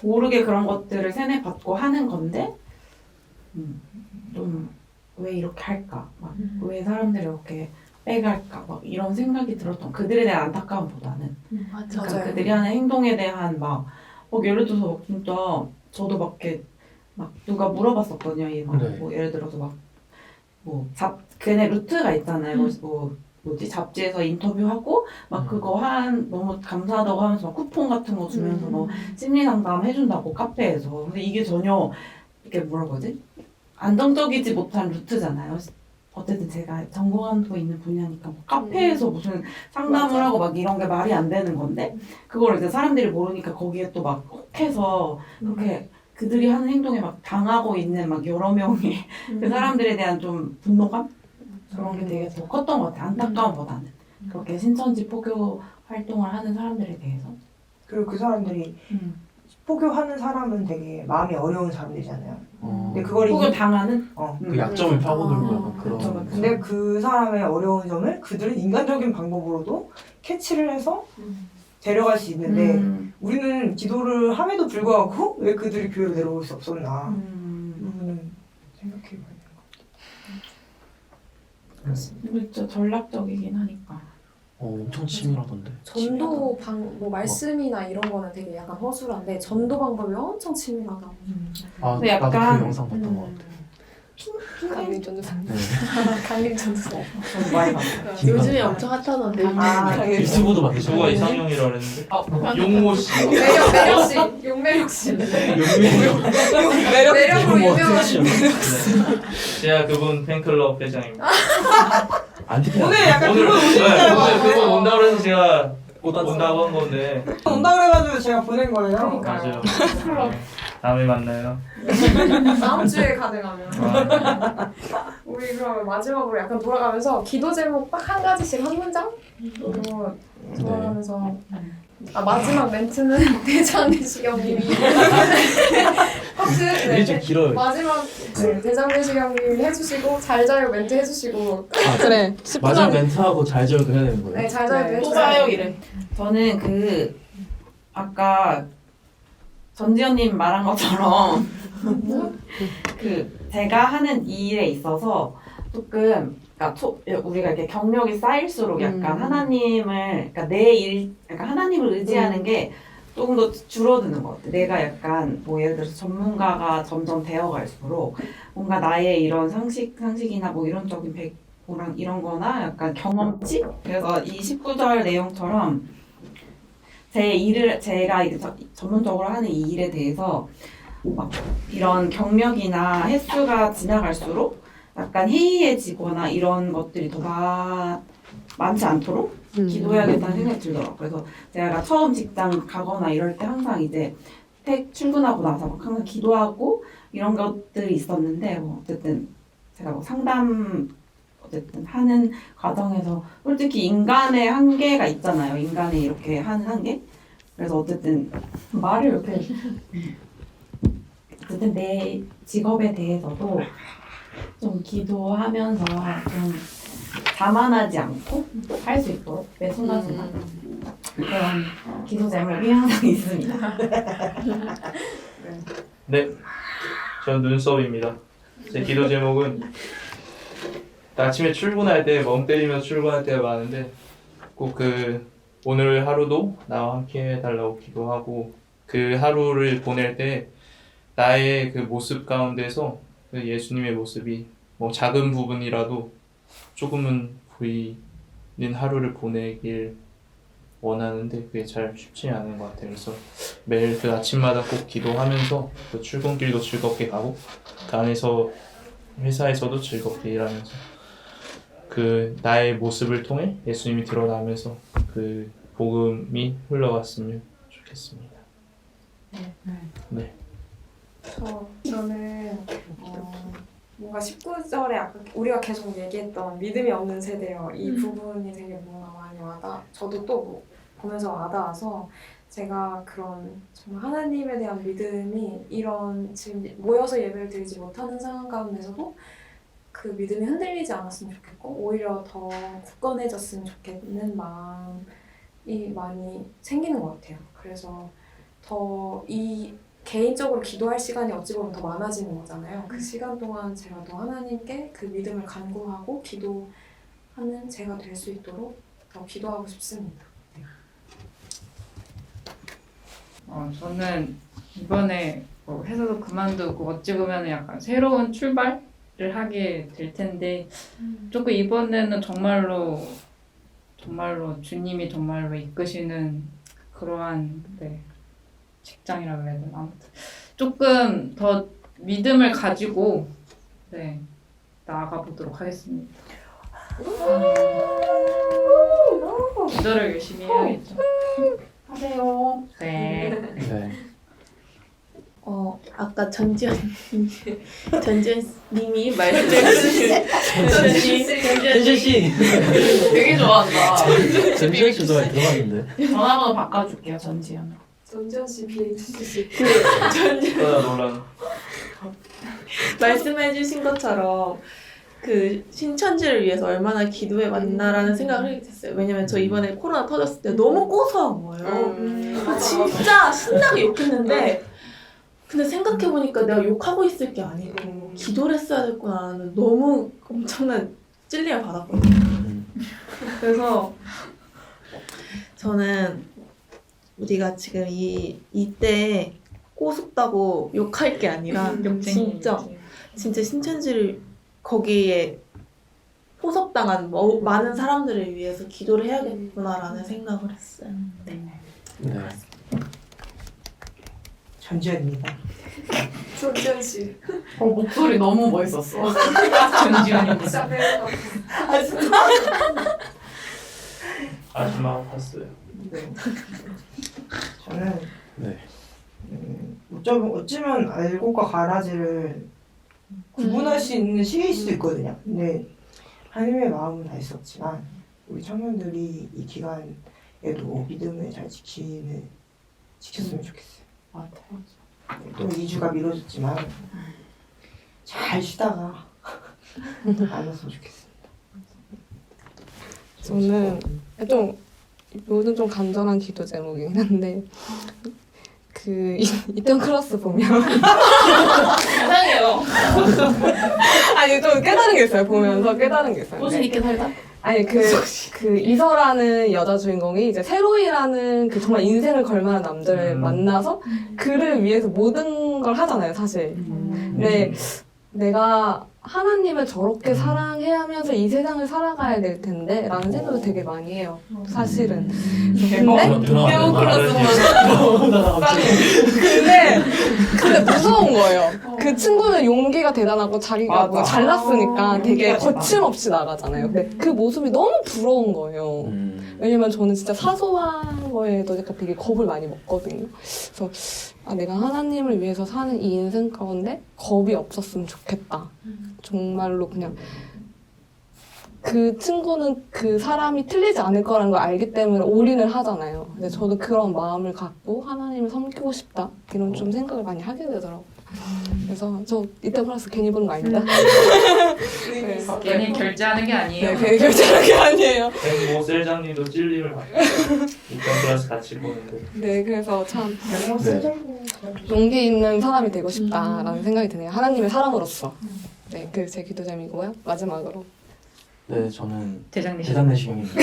모르게 그런 것들을 세뇌받고 하는 건데 좀 왜 이렇게 할까? 왜 사람들이 이렇게 빼갈까? 이런 생각이 들었던 그들에 대한 안타까움보다는 그러니까 그들이 하는 행동에 대한 예를 들어서 진짜 저도 누가 물어봤었거든요. 뭐 예를 들어서 걔네 루트가 있잖아요. 잡지에서 인터뷰하고 그거 너무 감사하다고 하면서 쿠폰 같은 거 주면서 심리 상담 해준다고 카페에서. 근데 이게 전혀 안정적이지 못한 루트잖아요. 어쨌든 제가 전공하고 있는 분야니까 카페에서 무슨 상담을 하고 이런 게 말이 안 되는 건데 그걸 이제 사람들이 모르니까 거기에 또 혹해서 그렇게 그들이 하는 행동에 당하고 있는 여러 명의 그 사람들에 대한 좀 분노감? 그런 게 되게 더 컸던 것 같아요. 안타까움보다는. 그렇게 신천지 포교 활동을 하는 사람들에 대해서. 그리고 그 사람들이 포교하는 사람은 되게 마음이 어려운 사람들이잖아요. 근데 그걸 포교 당하는? 그 약점을 파고들고 약간 그런. 근데 그 사람의 어려운 점을 그들은 인간적인 방법으로도 캐치를 해서 데려갈 수 있는데 우리는 기도를 함에도 불구하고 왜 그들이 교회로 내려올 수 없었나 생각해봐야 되는 것 같아요. 그렇습니다. 진짜 전략적이긴 하니까. 엄청 치밀하던데. 전도 말씀이나 이런 거는 되게 약간 허술한데 전도 방법이 엄청 치밀하다고. 근데 약간 나도 그 영상 봤던 것 같아. 강림 전도사. 강림 전도사. 저도 많이 봤어요. 요즘에 엄청 핫하던데. 유튜브도 많이 유튜브가 이상형이라 그랬는데 용모 씨. 매력씨. 용매력씨. 매력으로 유명하신 제가 그분 팬클럽 회장입니다. 오늘 약간 오늘 그분 오신다고 그분 온다고 해서 제가 온다고 한 건데. 온다고 그래가지고 제가 보낸 거예요. 맞아요. 네. 다음에 만나요. 다음 주에 가능하면. 우리 그러면 마지막으로 약간 돌아가면서 기도 제목 딱 한 가지씩 한 문장? 돌아가면서 마지막 멘트는 대장내시경님이 이게 좀 길어요. 마지막 대장내시경님이 해주시고 잘 자요 멘트 해주시고 그래. 마지막 멘트하고 잘 지어도 해야 되는 거예요? 네, 잘 자요 멘트 뽑아요 이래. 저는 아까 전지현님 말한 것처럼 제가 하는 이 일에 있어서 조금 그러니까 우리가 이렇게 경력이 쌓일수록 약간 하나님을 그러니까 하나님을 의지하는 게 조금 더 줄어드는 것 같아. 내가 약간 뭐 예를 들어서 전문가가 점점 되어갈수록 뭔가 나의 이런 상식이나 뭐 이론적인 배우랑 이런 거나 약간 경험치? 그래서 이 19절 내용처럼 제가 이제 전문적으로 하는 이 일에 대해서 막 이런 경력이나 횟수가 지나갈수록 약간 해이해지거나 이런 것들이 더 많지 않도록 기도해야겠다는 생각이 들더라고요. 그래서 제가 처음 직장 가거나 이럴 때 항상 이제 출근하고 나서 막 항상 기도하고 이런 것들이 있었는데 뭐 어쨌든 제가 뭐 상담 어쨌든 하는 과정에서 솔직히 인간의 한계가 있잖아요. 인간의 이렇게 하는 한계. 그래서 어쨌든 말을 이렇게 어쨌든 내 직업에 대해서도 좀 기도하면서 좀 자만하지 않고 할 수 있도록 매 순간순간 그런 기도 제목이 항상 있습니다. 네, 전 눈썹입니다. 제 기도 제목은 아침에 출근할 때 멍 때리면서 출근할 때가 많은데 꼭 오늘 하루도 나와 함께 해달라고 기도하고 그 하루를 보낼 때 나의 그 모습 가운데서 그 예수님의 모습이 뭐 작은 부분이라도 조금은 보이는 하루를 보내길 원하는데 그게 잘 쉽지 않은 것 같아요. 그래서 매일 그 아침마다 꼭 기도하면서 그 출근길도 즐겁게 가고 그 안에서 회사에서도 즐겁게 일하면서 그 나의 모습을 통해 예수님이 드러나면서 그 복음이 흘러갔으면 좋겠습니다. 네. 저는 뭔가 19절에 아까 우리가 계속 얘기했던 믿음이 없는 세대요. 이 부분이 되게 뭔가 많이 저도 또 뭐 보면서 와닿아서 제가 그런 정말 하나님에 대한 믿음이 이런 지금 모여서 예배를 드리지 못하는 상황 가운데서도 그 믿음이 흔들리지 않았으면 좋겠고 오히려 더 굳건해졌으면 좋겠는 마음이 많이 생기는 것 같아요. 그래서 더 개인적으로 기도할 시간이 어찌 보면 더 많아지는 거잖아요. 그 시간 동안 제가 더 하나님께 그 믿음을 간구하고 기도하는 제가 될 수 있도록 더 기도하고 싶습니다. 저는 이번에 뭐 회사도 그만두고 어찌 보면 약간 새로운 출발을 하게 될 텐데 조금 이번에는 정말로 주님이 정말로 이끄시는 그러한 직장이라고 해야 되나 아무튼 조금 더 믿음을 가지고 나아가 보도록 하겠습니다. 기도를 열심히 해야겠죠. 하세요. 네. 네. 아까 전지현 님이 말씀해주신 현실 씨. 되게 좋아한다. 전지현 씨도 많이 들어봤는데. 전화번호 바꿔줄게요, 전지현. 전지현 씨, 비에이치 씨. 놀란. 말씀해주신 것처럼 그 신천지를 위해서 얼마나 기도해 왔나라는 생각을 하게 됐어요. 왜냐면 저 이번에 코로나 터졌을 때 너무 고소한 거예요. 진짜 신나게 욕했는데 근데 생각해보니까 내가 욕하고 있을 게 아니고 기도를 했어야 됐구나라는 너무 엄청난 찔림을 받았거든요. 그래서 저는 우리가 지금 이때 꼬숩다고 욕할 게 아니라 진짜 신천지를 거기에 포섭당한 많은 사람들을 위해서 기도를 해야겠구나라는 생각을 했어요. 네. 전지현입니다. 전지현 씨. 목소리 너무 멋있었어. 전지현이 진짜 배우가. 아줌마 봤어요. 저는 네. 어쩌면 알고과 가라지를 구분할 수 있는 시기일 수도 있거든요. 근데 하나님의 마음은 알 수 없지만 우리 청년들이 이 기간에도 믿음을 잘 지켰으면 좋겠어요. 또 2주가 미뤄졌지만 잘 쉬다가 안 왔으면 좋겠습니다. 저는 이거는 좀 간절한 기도 제목이긴 한데 이태원 클라스 보면 사랑해요. 아니 좀 깨달은 게 있어요. 보면서 깨달은 게 있어요. 소신 있게 살자. 아니 그 이서라는 여자 주인공이 이제 세로이라는 그 정말 인생을 걸만한 남자를 만나서 그를 위해서 모든 걸 하잖아요, 사실. 근데 내가 하나님을 저렇게 사랑해야 하면서 이 세상을 살아가야 될 텐데 라는 생각을 되게 많이 해요, 사실은. 근데 무서운 거예요. 그 친구는 용기가 대단하고 자기가 뭐 잘났으니까 되게 거침없이 나가잖아요. 근데 그 모습이 너무 부러운 거예요. 왜냐면 저는 진짜 사소한 거에도 약간 되게 겁을 많이 먹거든요. 그래서 내가 하나님을 위해서 사는 이 인생 가운데 겁이 없었으면 좋겠다. 정말로 그냥 그 친구는 그 사람이 틀리지 않을 거라는 걸 알기 때문에 올인을 하잖아요. 근데 저도 그런 마음을 갖고 하나님을 섬기고 싶다. 이런 좀 생각을 많이 하게 되더라고요. 그래서 저 이때 플러스 괜히 보는 거 아닙니다. 네. 괜히 결제하는 게 아니에요. 네, 괜히 결제하는 게 아니에요. 뭐 셀장님도 찔림을 받고 일단 플러스 같이 보는데. 네, 그래서 참 용기 있는 사람이 되고 싶다라는 생각이 드네요. 하나님의 사람으로서. 네, 그 제 기도 제목이고요. 마지막으로. 네, 저는 대장 내시경입니다.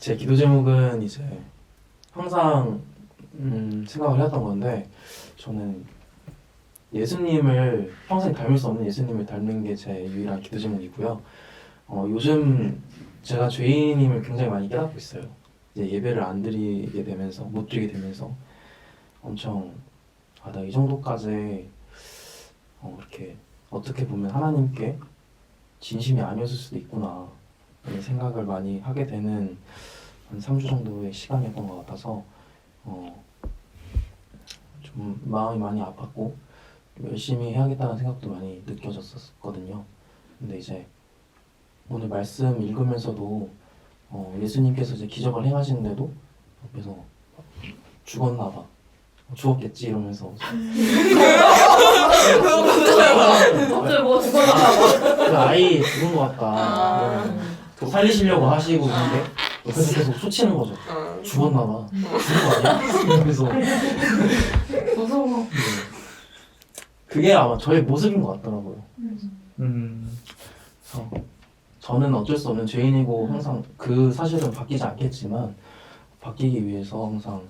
제 기도 제목은 이제 항상 생각을 해왔던 건데 저는 예수님을 평생 닮을 수 없는 예수님을 닮는 게 제 유일한 기도 제목이고요. 요즘 제가 죄인임을 굉장히 많이 깨닫고 있어요. 이제 예배를 안 드리게 되면서 못 드리게 되면서 엄청 나 이 정도까지 이렇게 어떻게 보면 하나님께 진심이 아니었을 수도 있구나 이런 생각을 많이 하게 되는 한 3주 정도의 시간이었던 것 같아서 좀 마음이 많이 아팠고 열심히 해야겠다는 생각도 많이 느껴졌었거든요. 근데 이제 오늘 말씀 읽으면서도 예수님께서 이제 기적을 행하시는데도 옆에서 죽었나 봐. 죽었겠지 이러면서 갑자기 뭐 죽었나 봐. 그 아이 죽은 것 같다. 또 살리시려고 하시고 있는데 옆에서 계속 쏘치는 거죠. 죽었나 봐. 죽은 거 아니야? 이러면서 무서워. 그게 아마 저의 모습인 것 같더라고요. 그래서 저는 어쩔 수 없는 죄인이고 항상 그 사실은 바뀌지 않겠지만 바뀌기 위해서 항상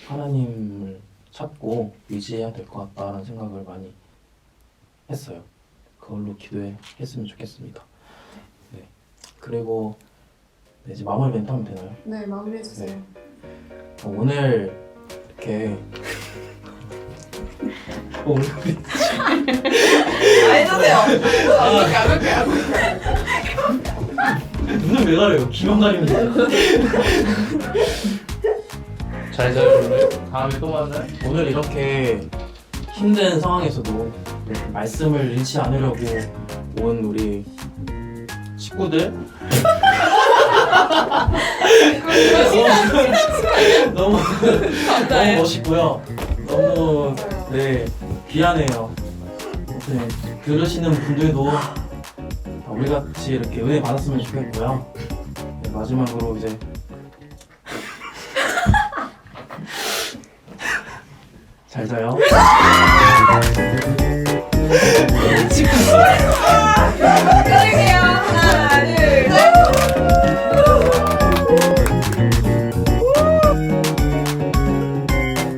하나님을 찾고 의지해야 될 것 같다라는 생각을 많이 했어요. 그걸로 기도했으면 좋겠습니다. 네. 그리고 이제 마무리 멘트 하면 되나요? 네, 마무리해주세요. 네. 오늘 이렇게 해주세요. 눈을 왜 가려요? 기만 가리는데. 잘 자요. 다음에 또 만나요. 오늘 이렇게 힘든 상황에서도 말씀을 잃지 않으려고 온 우리 식구들 너무 멋있고요. 너무 귀하네요. 들으시는 분들도 우리 같이 이렇게 은혜 받았으면 좋겠고요. 네, 마지막으로 이제 잘 자요. 끊을게요. 하나, 둘, 셋.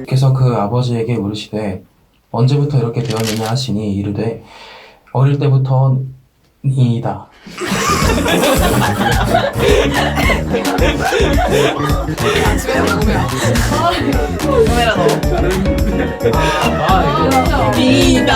께서 그 아버지에게 물으시되 언제부터 이렇게 되었느냐 하시니 이르되 어릴 때부터니이다. 카메라 넣어. 이다.